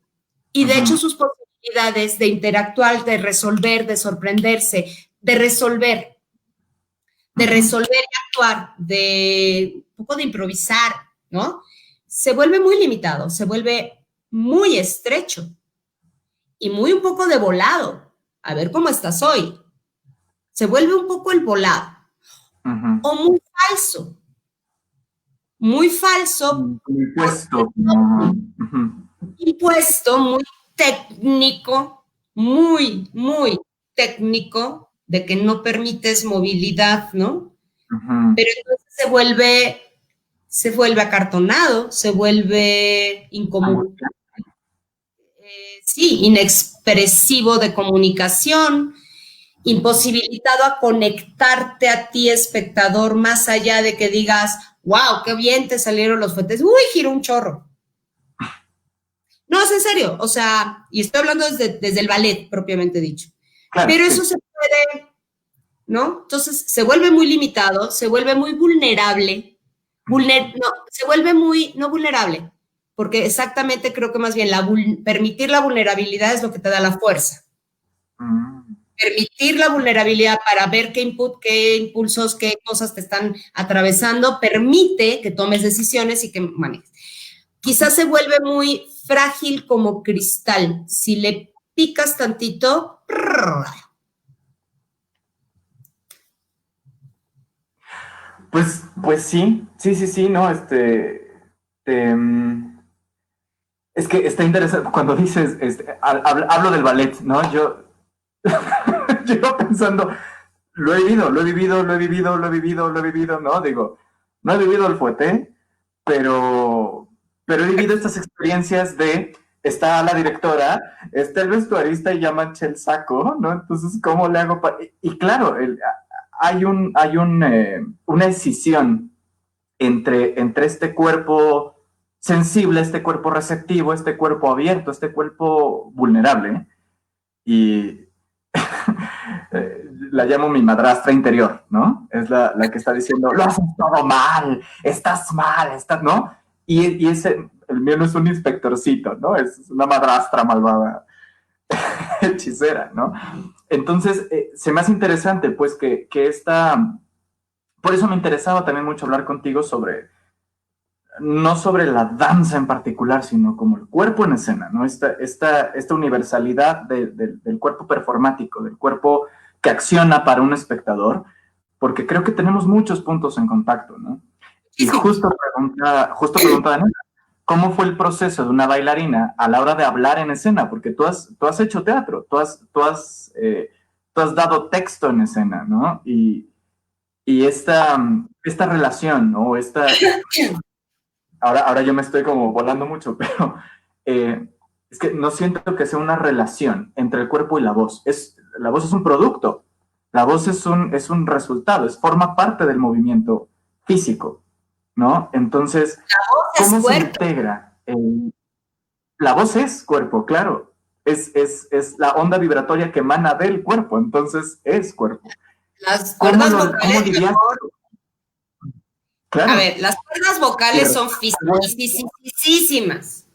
y de hecho sus posibilidades de interactuar, de resolver, de sorprenderse, de resolver y actuar, de un poco de improvisar, ¿no? Se vuelve muy limitado, se vuelve muy estrecho y un poco de volado. A ver cómo estás hoy. Se vuelve un poco el volado o muy falso. Muy falso. Impuesto, muy técnico, muy técnico, de que no permites movilidad, ¿no? Pero entonces se vuelve acartonado, se vuelve incómodo. Sí, inexpresivo de comunicación, imposibilitado a conectarte a ti, espectador, más allá de que digas, wow, qué bien te salieron los fuetes, uy, giró un chorro. No, es en serio, o sea, y estoy hablando desde el ballet, propiamente dicho. Claro, pero eso se puede, ¿no? Entonces, se vuelve muy limitado, se vuelve muy vulnerable, se vuelve muy, no vulnerable, porque exactamente creo que más bien permitir la vulnerabilidad es lo que te da la fuerza. Permitir la vulnerabilidad para ver qué impulsos, qué cosas te están atravesando, permite que tomes decisiones y que manejes. Quizás se vuelve muy frágil como cristal. Si le picas tantito, Pues sí, no, es que está interesante, cuando dices, hablo del ballet, ¿no? Yo pensando, lo he vivido, lo he vivido, lo he vivido, lo he vivido, lo he vivido, ¿no? Digo, no he vivido el fuete, pero, pero he vivido estas experiencias de, está la directora, está el vestuarista y ya manché el saco, ¿no? Entonces, ¿cómo le hago para...? Y claro, una escisión entre este cuerpo sensible, este cuerpo receptivo, este cuerpo abierto, este cuerpo vulnerable, ¿eh? Y la llamo mi madrastra interior, ¿no? Es la que está diciendo, lo haces todo mal, estás, ¿no? Y ese, el mío no es un inspectorcito, ¿no? Es una madrastra malvada, hechicera, ¿no? Entonces, se me hace interesante, pues, que esta... Por eso me interesaba también mucho hablar contigo sobre, no sobre la danza en particular, sino como el cuerpo en escena, ¿no? Esta universalidad del cuerpo performático, del cuerpo que acciona para un espectador, porque creo que tenemos muchos puntos en contacto, ¿no? Y justo pregunta Daniela, ¿cómo fue el proceso de una bailarina a la hora de hablar en escena? Porque tú has hecho teatro, tú has dado texto en escena, ¿no? Y esta relación, ¿no? Ahora yo me estoy como volando mucho, pero es que no siento que sea una relación entre el cuerpo y la voz. La voz es un producto, la voz es un resultado, forma parte del movimiento físico, ¿no? Entonces, Es ¿cómo se cuerpo. integra? La voz es cuerpo, claro. Es la onda vibratoria que emana del cuerpo, entonces es cuerpo. Las cuerdas vocales, ¿Cómo dirías? a Claro. ver, las cuerdas Y vocales son fisicísimas.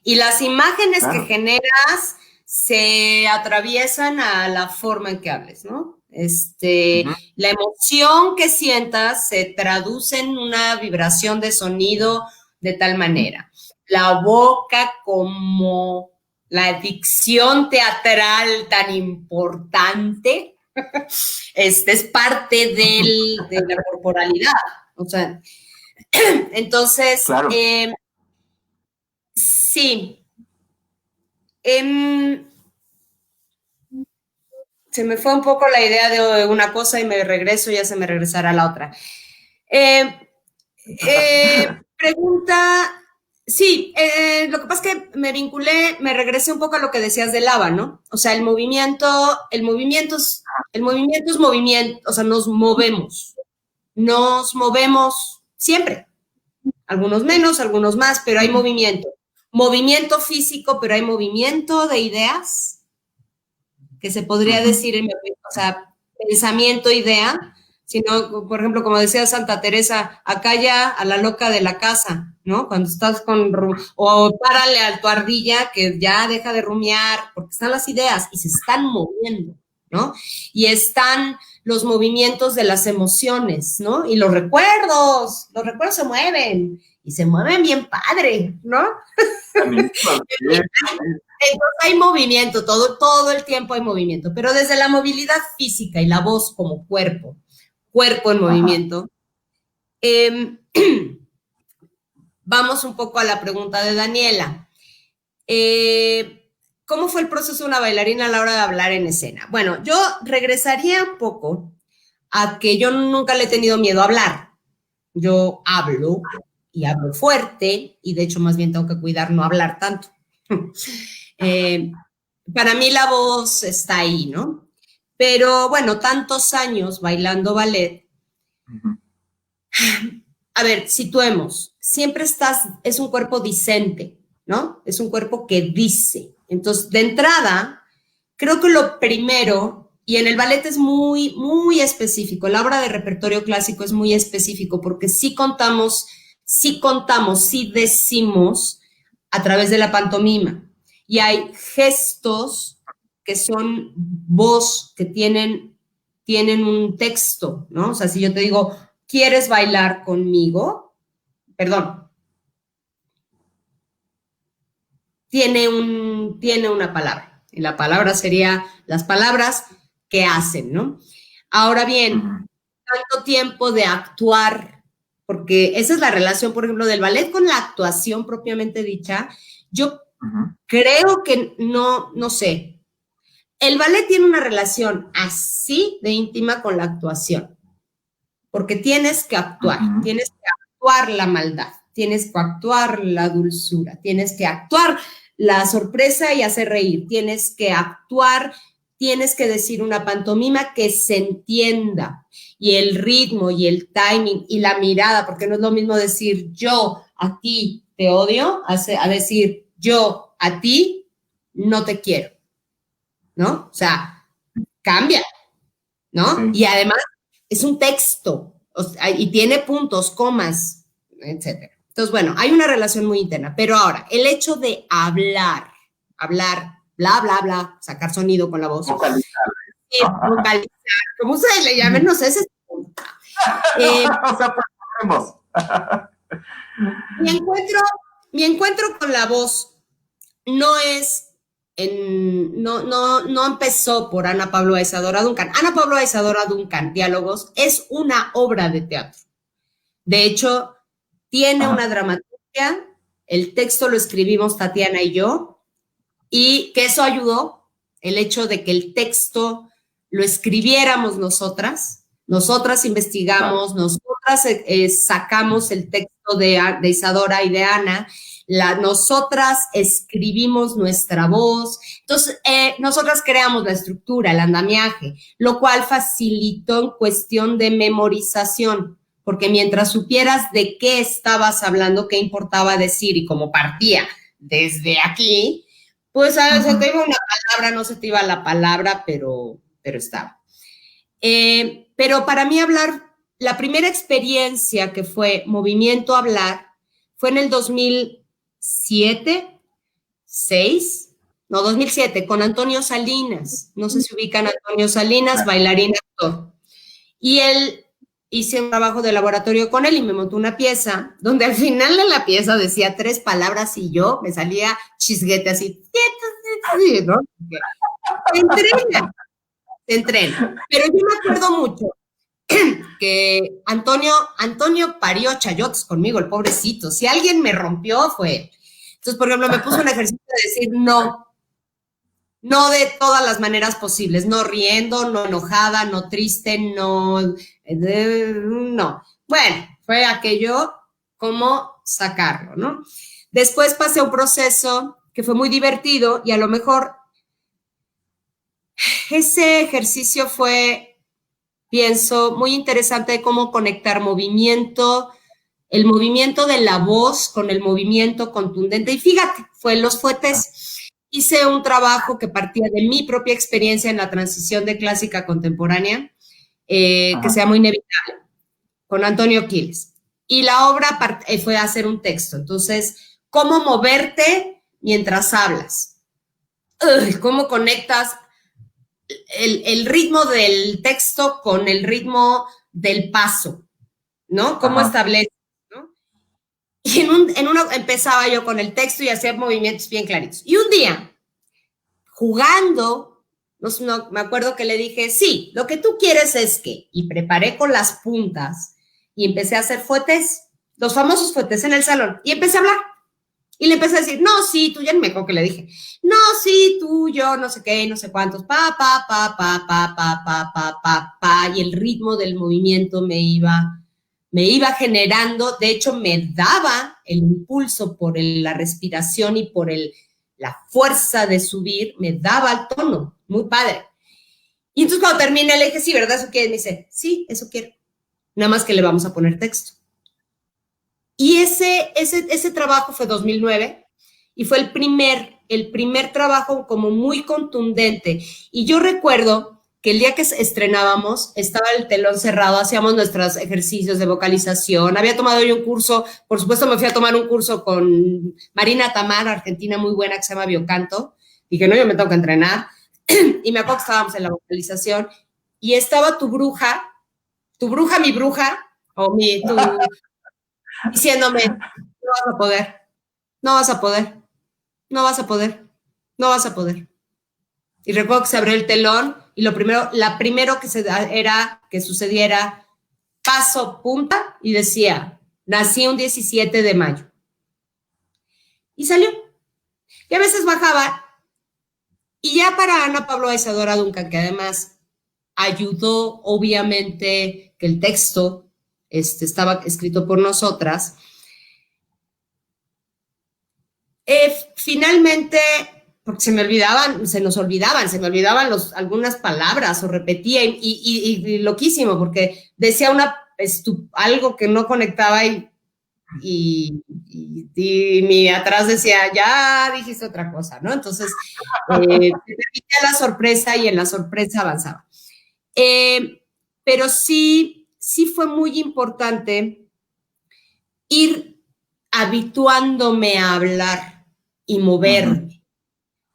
Y las imágenes que claro. generas se atraviesan a la forma en que hables, ¿no? Uh-huh. La emoción que sientas se traduce en una vibración de sonido de tal manera. La boca como la dicción teatral tan importante, es parte de la corporalidad. O sea, entonces, Claro. sí. Eh, Se me fue un poco la idea de una cosa y me regreso, ya se me regresará la otra. Eh, Pregunta, sí, lo que pasa es que me vinculé, me regresé un poco a lo que decías de lava, ¿no? O sea, el movimiento es movimiento, o sea, nos movemos siempre, algunos menos, algunos más, pero hay Uh-huh. movimiento físico, pero hay movimiento de ideas, que se podría Uh-huh. decir, o sea, pensamiento, idea, sino, por ejemplo, como decía Santa Teresa, acá ya a la loca de la casa, ¿no? Cuando estás o párale a tu ardilla que ya deja de rumiar, porque están las ideas y se están moviendo, ¿no? Y están los movimientos de las emociones, ¿no? Y los recuerdos se mueven y se mueven bien padre, ¿no? Entonces hay movimiento, todo el tiempo hay movimiento, pero desde la movilidad física y la voz como cuerpo en Ajá. movimiento, eh, vamos un poco a la pregunta de Daniela. ¿Cómo fue el proceso de una bailarina a la hora de hablar en escena? Bueno, yo regresaría un poco a que yo nunca le he tenido miedo a hablar. Yo hablo y hablo fuerte y de hecho más bien tengo que cuidar no hablar tanto. Eh, para mí la voz está ahí, ¿no? Pero bueno, tantos años bailando ballet. Uh-huh. A ver, situemos. Siempre es un cuerpo discente, ¿no? Es un cuerpo que dice. Entonces, de entrada, creo que lo primero, y en el ballet es muy, muy específico, la obra de repertorio clásico es muy específico porque sí decimos a través de la pantomima. Y hay gestos que son voz, que tienen un texto, ¿no? O sea, si yo te digo, ¿quieres bailar conmigo? Perdón, tiene una palabra. Y la palabra sería las palabras que hacen, ¿no? Ahora bien, Uh-huh. tanto tiempo de actuar, porque esa es la relación, por ejemplo, del ballet con la actuación propiamente dicha. Yo Uh-huh. creo que no sé. El ballet tiene una relación así de íntima con la actuación, porque tienes que actuar, tienes que actuar la maldad, tienes que actuar la dulzura, tienes que actuar la sorpresa y hacer reír, tienes que actuar, tienes que decir una pantomima que se entienda, y el ritmo y el timing y la mirada, porque no es lo mismo decir yo a ti te odio, a decir yo a ti no te quiero, ¿no? O sea, cambia, ¿no? Sí. Y además es un texto, o sea, y tiene puntos, comas, etcétera. Entonces, bueno, hay una relación muy interna, pero ahora, el hecho de hablar, bla, bla, bla, sacar sonido con la voz, vocalizar, como ustedes le llamen, no sé, ese es o sea, pues, podemos. mi encuentro con la voz no es no empezó por Ana Paula Isadora Duncan. Ana Paula Isadora Duncan, Diálogos, es una obra de teatro. De hecho, tiene una dramaturgia, el texto lo escribimos Tatiana y yo, y que eso ayudó, el hecho de que el texto lo escribiéramos nosotras investigamos, nosotras sacamos el texto de Isadora y de Ana, nosotras escribimos nuestra voz, entonces nosotras creamos la estructura, el andamiaje, lo cual facilitó en cuestión de memorización, porque mientras supieras de qué estabas hablando, qué importaba decir y cómo partía desde aquí, pues se te iba una palabra, no se te iba la palabra, pero estaba. Pero para mí hablar, la primera experiencia que fue movimiento hablar, fue en el 2007, 2007, con Antonio Salinas. No sé si ubican a Antonio Salinas, bailarín, actor. Y él hice un trabajo de laboratorio con él y me montó una pieza donde al final de la pieza decía 3 palabras y yo me salía chisguete así, ¿no? Se entrena. Pero yo me acuerdo mucho que Antonio parió chayotes conmigo, el pobrecito. Si alguien me rompió, fue él. Entonces, por ejemplo, me puso un ejercicio de decir no de todas las maneras posibles, no riendo, no enojada, no triste, no. Bueno, fue aquello como sacarlo, ¿no? Después pasé un proceso que fue muy divertido y a lo mejor ese ejercicio fue, pienso, muy interesante de cómo conectar movimiento, el movimiento de la voz con el movimiento contundente. Y fíjate, fue en los fuetes. Hice un trabajo que partía de mi propia experiencia en la transición de clásica a contemporánea, que se llama Inevitable, con Antonio Quiles. Y la obra fue hacer un texto. Entonces, ¿cómo moverte mientras hablas? ¿Cómo conectas el ritmo del texto con el ritmo del paso? ¿No? ¿Cómo estableces? ¿No? Y en uno empezaba yo con el texto y hacía movimientos bien claritos. Y un día, jugando, no, me acuerdo que le dije, sí, lo que tú quieres es que, y preparé con las puntas y empecé a hacer fuetes, los famosos fuetes en el salón, y empecé a hablar. Y le empecé a decir, no, sí, tú, ya no me acuerdo que le dije, no, sí, tú, yo, no sé qué, no sé cuántos, pa, y el ritmo del movimiento me iba generando, de hecho me daba el impulso por la respiración y por la fuerza de subir, me daba el tono, muy padre. Y entonces cuando terminé le dije, sí, ¿verdad? ¿Eso quieres? Me dice, sí, eso quiero. Nada más que le vamos a poner texto. Y ese trabajo fue 2009 y fue el primer trabajo como muy contundente. Y yo recuerdo que el día que estrenábamos estaba el telón cerrado, hacíamos nuestros ejercicios de vocalización. Había tomado yo un curso, por supuesto me fui a tomar un curso con Marina Tamar, argentina muy buena, que se llama Biocanto. Dije, no, yo me tengo que entrenar. Y me acuerdo que estábamos en la vocalización y estaba tu bruja, mi bruja, o diciéndome, no vas a poder, no vas a poder, no vas a poder, no vas a poder. Y recuerdo que se abrió el telón y la primero que sucediera paso punta y decía, nací un 17 de mayo. Y salió. Y a veces bajaba Y ya para Ana Pablo Isadora Duncan, que además ayudó, obviamente, que el texto estaba escrito por nosotras, finalmente, porque se me olvidaban algunas palabras o repetía y loquísimo, porque decía algo que no conectaba y mi atrás decía, ya dijiste otra cosa, ¿no? Entonces, me permitía la sorpresa y en la sorpresa avanzaba. Pero sí fue muy importante ir habituándome a hablar y moverme,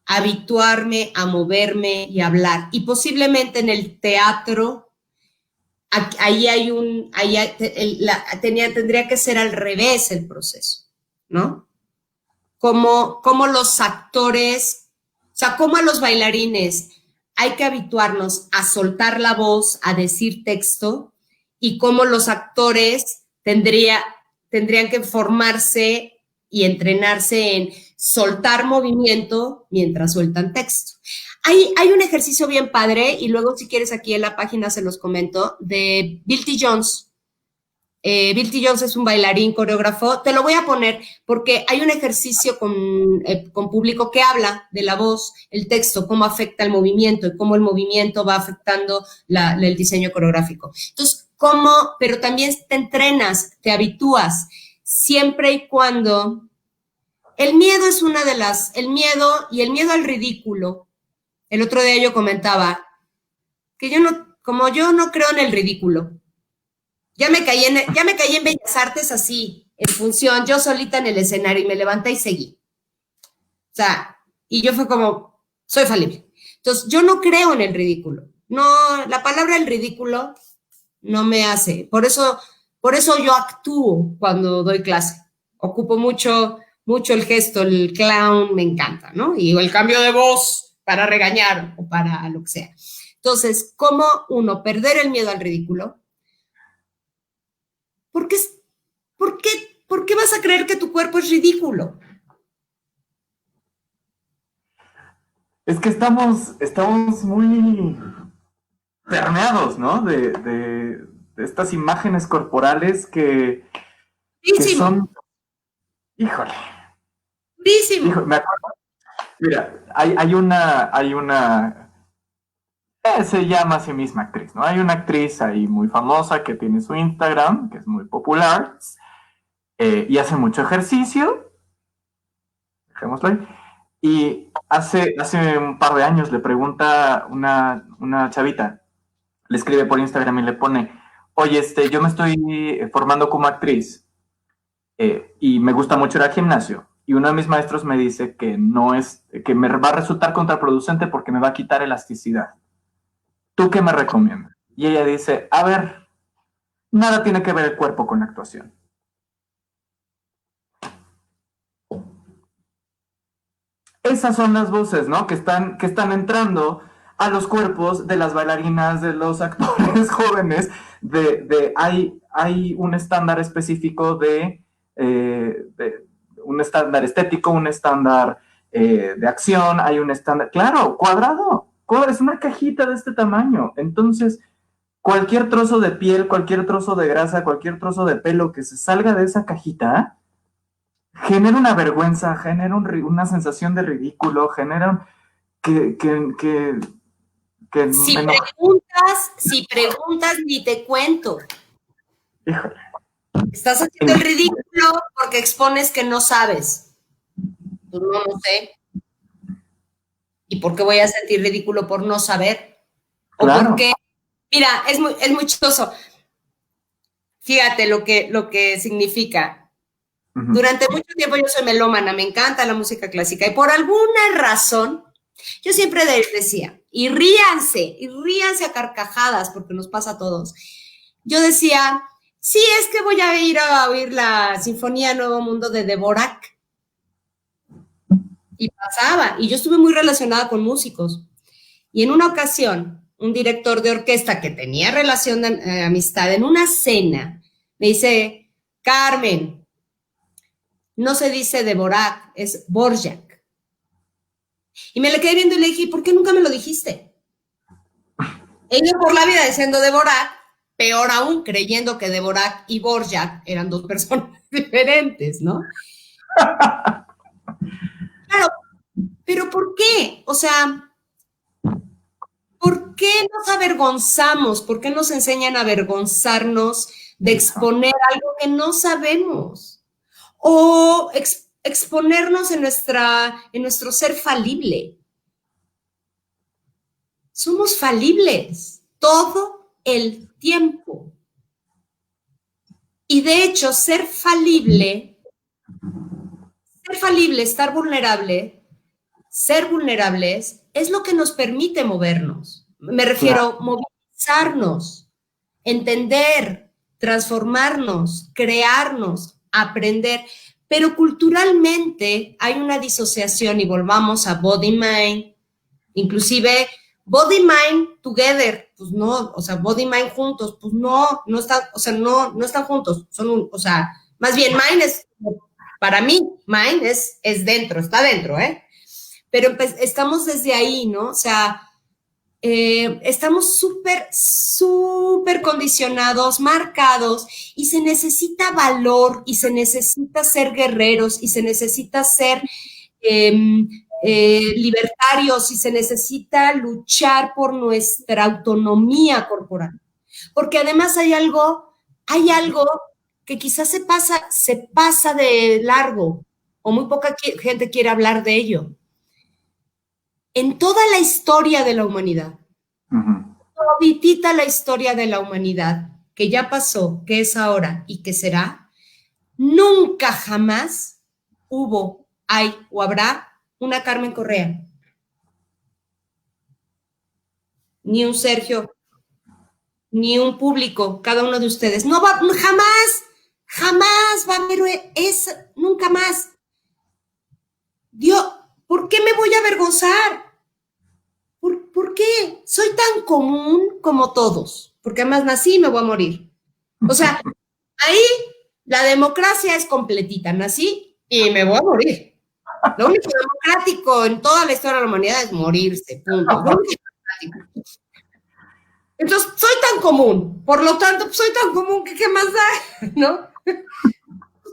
habituarme a moverme y hablar. Y posiblemente en el teatro, ahí tendría que ser al revés el proceso, ¿no? Como los actores, o sea, como a los bailarines hay que habituarnos a soltar la voz, a decir texto, y como los actores tendrían que formarse y entrenarse en soltar movimiento mientras sueltan texto. Hay un ejercicio bien padre, y luego si quieres aquí en la página se los comento, de Bill T. Jones. Bill T. Jones es un bailarín, coreógrafo. Te lo voy a poner porque hay un ejercicio con público que habla de la voz, el texto, cómo afecta el movimiento y cómo el movimiento va afectando el diseño coreográfico. Entonces, pero también te entrenas, te habitúas, siempre y cuando el miedo es el miedo al ridículo. El otro día yo comentaba que como yo no creo en el ridículo, ya me caí en Bellas Artes así, en función, yo solita en el escenario, y me levanté y seguí. O sea, y yo fue como, soy falible. Entonces, yo no creo en el ridículo. No, la palabra el ridículo no me hace. Por eso yo actúo cuando doy clase. Ocupo mucho el gesto, el clown, me encanta, ¿no? Y el cambio de voz para regañar o para lo que sea. Entonces, ¿cómo uno perder el miedo al ridículo? ¿Por qué vas a creer que tu cuerpo es ridículo? Es que estamos muy permeados, ¿no? De estas imágenes corporales que son, híjole, me acuerdo, mira, hay una, se llama a sí misma actriz, ¿no? Hay una actriz ahí muy famosa que tiene su Instagram, que es muy popular, y hace mucho ejercicio, dejémoslo ahí, y hace un par de años le pregunta una chavita, le escribe por Instagram y le pone, oye, yo me estoy formando como actriz y me gusta mucho ir al gimnasio. Y uno de mis maestros me dice que que me va a resultar contraproducente porque me va a quitar elasticidad. ¿Tú qué me recomiendas? Y ella dice, a ver, nada tiene que ver el cuerpo con la actuación. Esas son las voces, ¿no? Que están entrando a los cuerpos de las bailarinas, de los actores jóvenes, hay un estándar específico de un estándar estético, un estándar de acción, hay un estándar, claro, cuadrado, es una cajita de este tamaño. Entonces, cualquier trozo de piel, cualquier trozo de grasa, cualquier trozo de pelo que se salga de esa cajita, genera una vergüenza, genera una sensación de ridículo, genera que si preguntas, ni te cuento. Híjole. Estás haciendo el ridículo porque expones que no sabes. Pues no sé. ¿Y por qué voy a sentir ridículo por no saber? Claro. O porque, mira, es muy chistoso. Fíjate lo que significa. Durante mucho tiempo yo soy melómana, me encanta la música clásica, y por alguna razón yo siempre decía, y ríanse a carcajadas, porque nos pasa a todos. Yo decía, sí, es que voy a ir a oír la Sinfonía Nuevo Mundo de Dvorak. Y pasaba, y yo estuve muy relacionada con músicos. Y en una ocasión, un director de orquesta que tenía relación de amistad en una cena, me dice, Carmen, no se dice Dvorak, es Dvorak. Y me le quedé viendo y le dije, ¿por qué nunca me lo dijiste? He ido por la vida diciendo Dvorak, peor aún, creyendo que Dvorak y Borjak eran dos personas diferentes, ¿no? Claro, pero ¿por qué? O sea, ¿por qué nos avergonzamos? ¿Por qué nos enseñan a avergonzarnos de exponer algo que no sabemos? O exponernos en nuestro ser falible. Somos falibles todo el tiempo. Y de hecho, ser falible, estar vulnerable, ser vulnerables, es lo que nos permite movernos. Me refiero a movilizarnos, entender, transformarnos, crearnos, aprender. Pero culturalmente hay una disociación y volvamos a body-mind, inclusive body mind together, pues no, o sea, body mind juntos, pues no, no están, o sea, no están juntos, son un, o sea, más bien mind es, para mí, mind es dentro, está dentro, ¿eh? Pero pues, estamos desde ahí, ¿no? O sea, estamos súper condicionados, marcados, y se necesita valor, y se necesita ser guerreros, y se necesita ser libertarios, y se necesita luchar por nuestra autonomía corporal. Porque además hay algo que quizás se pasa de largo, o muy poca gente quiere hablar de ello. En toda la historia de la humanidad, toditita la historia de la humanidad, que ya pasó, que es ahora y que será, nunca jamás hubo, hay o habrá una Carmen Correa, ni un Sergio, ni un público, cada uno de ustedes. No va, jamás va a haber nunca más. Dios, ¿por qué me voy a avergonzar? ¿Por qué? Soy tan común como todos, porque además nací y me voy a morir. O sea, ahí la democracia es completita, nací y me voy a morir. Lo único democrático en toda la historia de la humanidad es morirse, punto. Entonces, soy tan común, por lo tanto, soy tan común que ¿qué más da? ¿No?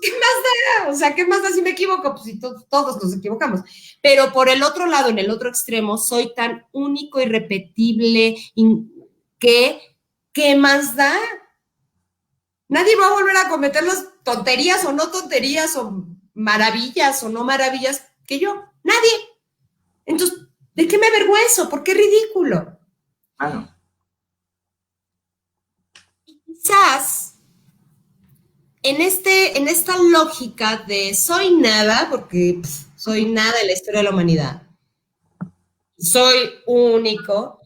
¿Qué más da? O sea, ¿qué más da si me equivoco? Pues si todos nos equivocamos. Pero por el otro lado, en el otro extremo, soy tan único y repetible que ¿qué más da? Nadie va a volver a cometer las tonterías o no tonterías o maravillas o no maravillas que yo. Nadie. Entonces, ¿de qué me avergüenzo? ¿Por qué ridículo? Claro. Y quizás en esta lógica de soy nada, porque soy nada en la historia de la humanidad, soy único,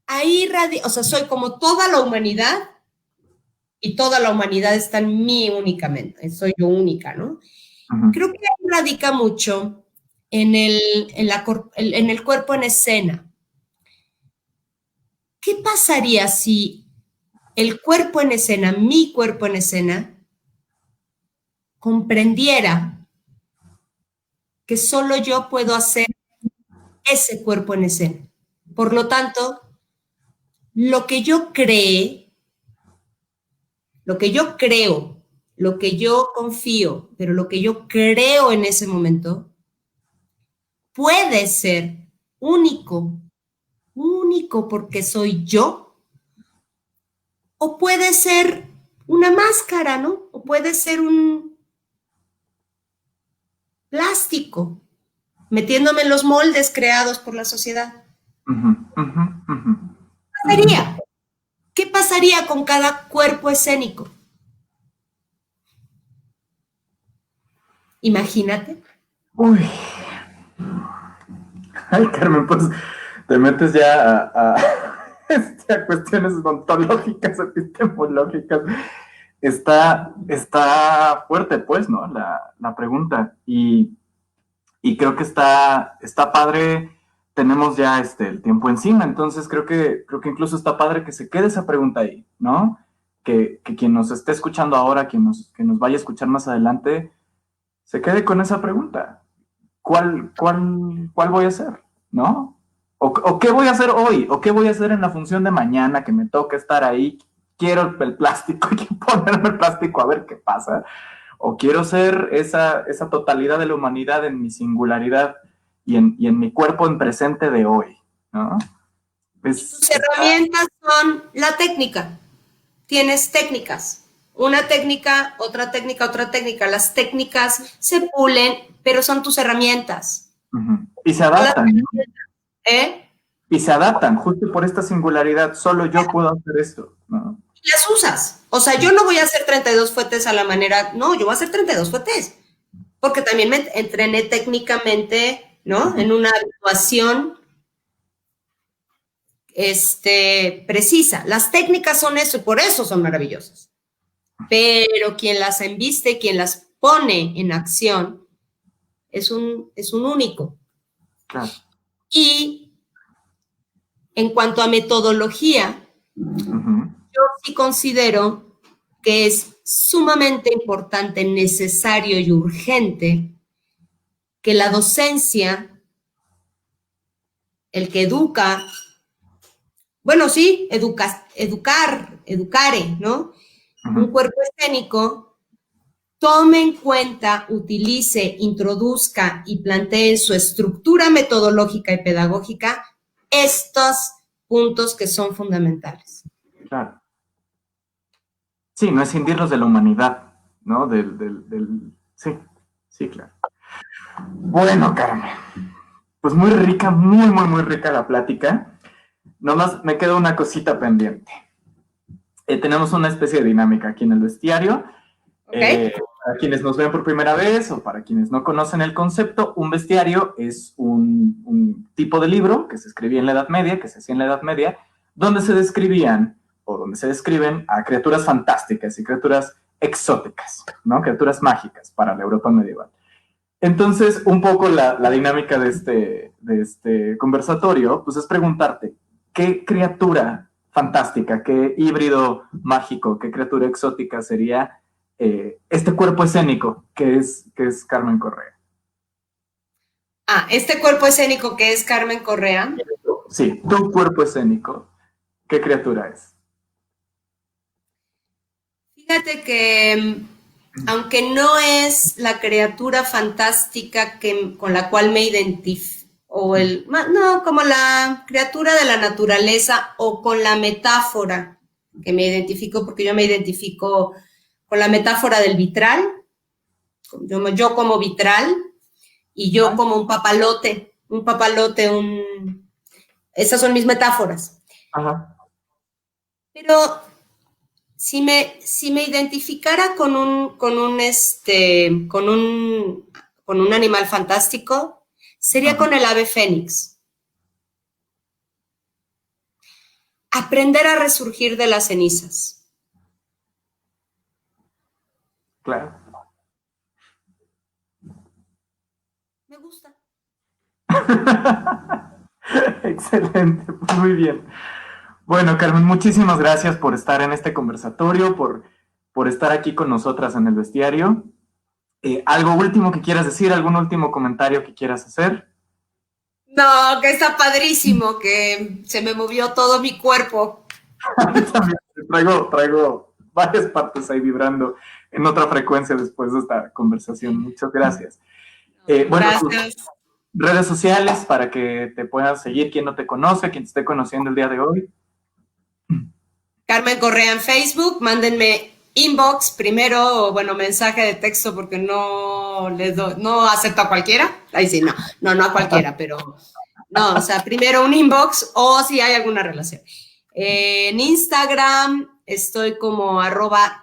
ahí o sea, soy como toda la humanidad y toda la humanidad está en mí únicamente, soy yo única, ¿no? Creo que ahí radica mucho en el cuerpo en escena. ¿Qué pasaría si el cuerpo en escena, mi cuerpo en escena, comprendiera que solo yo puedo hacer ese cuerpo en escena? Por lo tanto, lo que yo cree, lo que yo creo, lo que yo confío, pero lo que yo creo en ese momento, puede ser único, único porque soy yo, o puede ser una máscara, ¿no? O puede ser un plástico, metiéndome en los moldes creados por la sociedad. ¿Qué pasaría con cada cuerpo escénico? Imagínate. Uy. Ay, Carmen, pues te metes ya a cuestiones ontológicas, epistemológicas. Está fuerte, pues, ¿no? La pregunta. Y creo que está padre. Tenemos ya el tiempo encima, entonces creo que incluso está padre que se quede esa pregunta ahí, ¿no? Que quien nos esté escuchando ahora, que nos vaya a escuchar más adelante, se quede con esa pregunta. ¿cuál voy a hacer? ¿No? O qué voy a hacer hoy, o qué voy a hacer en la función de mañana que me toca estar ahí. Quiero el plástico, quiero ponerme el plástico a ver qué pasa. O quiero ser esa totalidad de la humanidad en mi singularidad y en mi cuerpo en presente de hoy, ¿no? Tus herramientas son la técnica. Tienes técnicas. Una técnica, otra técnica, otra técnica. Las técnicas se pulen, pero son tus herramientas. Y se adaptan, ¿no? Y se adaptan, justo por esta singularidad. Solo yo puedo hacer esto, ¿no? Y las usas. O sea, yo no voy a hacer 32 fuetes a la manera, no, yo voy a hacer 32 fuetes. Porque también me entrené técnicamente, ¿no? En una actuación precisa. Las técnicas son eso y por eso son maravillosas. Pero quien las embiste, quien las pone en acción, es un único. Claro. Y en cuanto a metodología, yo sí considero que es sumamente importante, necesario y urgente que la docencia, el que educa, bueno, sí, educare, ¿no? Un cuerpo escénico, tome en cuenta, utilice, introduzca y plantee en su estructura metodológica y pedagógica estos puntos que son fundamentales. Claro. Sí, no escindirlos de la humanidad, ¿no? Sí, claro. Bueno, Carmen, pues muy rica, muy rica la plática. Nomás me queda una cosita pendiente. Tenemos una especie de dinámica aquí en el bestiario. Okay. Para quienes nos ven por primera vez o para quienes no conocen el concepto, un bestiario es un tipo de libro que se escribía en la Edad Media, que se hacía en la Edad Media, donde se describían o donde se describen a criaturas fantásticas y criaturas exóticas, ¿no? Criaturas mágicas para la Europa medieval. Entonces, un poco la dinámica de este conversatorio, pues es preguntarte, ¿qué criatura fantástica, qué híbrido mágico, qué criatura exótica sería este cuerpo escénico que es Carmen Correa? Este cuerpo escénico que es Carmen Correa. Sí, tu cuerpo escénico, ¿qué criatura es? Fíjate que, aunque no es la criatura fantástica con la cual me identifico, como la criatura de la naturaleza o con la metáfora que me identifico, porque yo me identifico con la metáfora del vitral, yo como vitral y yo como un papalote, esas son mis metáforas. Ajá. Pero si me identificara con un animal fantástico, sería con el ave fénix. Aprender a resurgir de las cenizas. Claro. Me gusta. Excelente, muy bien. Bueno, Carmen, muchísimas gracias por estar en este conversatorio, por estar aquí con nosotras en el bestiario. ¿Algo último que quieras decir? ¿Algún último comentario que quieras hacer? No, que está padrísimo, que se me movió todo mi cuerpo. También traigo varias partes ahí vibrando en otra frecuencia después de esta conversación. Muchas gracias. Bueno, gracias. Redes sociales para que te puedas seguir, quien no te conoce, quien te esté conociendo el día de hoy. Carmen Correa en Facebook, mándenme inbox primero, o bueno, mensaje de texto porque no acepto a cualquiera. Ahí sí, no a cualquiera, pero no, o sea, primero un inbox o si hay alguna relación. En Instagram estoy como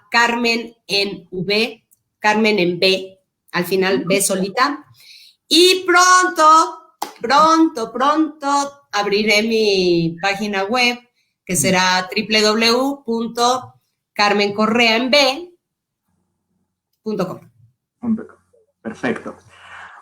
@Carmen en V, Carmen en B, al final B solita. Y pronto abriré mi página web, que será www.carmencorreaenb.com. Perfecto.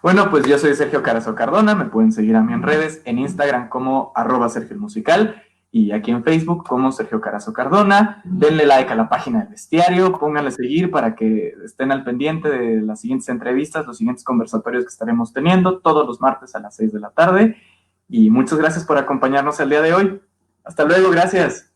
Bueno, pues yo soy Sergio Carazo Cardona, me pueden seguir a mí en redes, en Instagram como @SergioMusical y aquí en Facebook como Sergio Carazo Cardona. Denle like a la página del Bestiario, pónganle a seguir para que estén al pendiente de las siguientes entrevistas, los siguientes conversatorios que estaremos teniendo todos los martes a las 6 de la tarde. Y muchas gracias por acompañarnos el día de hoy. Hasta luego, gracias.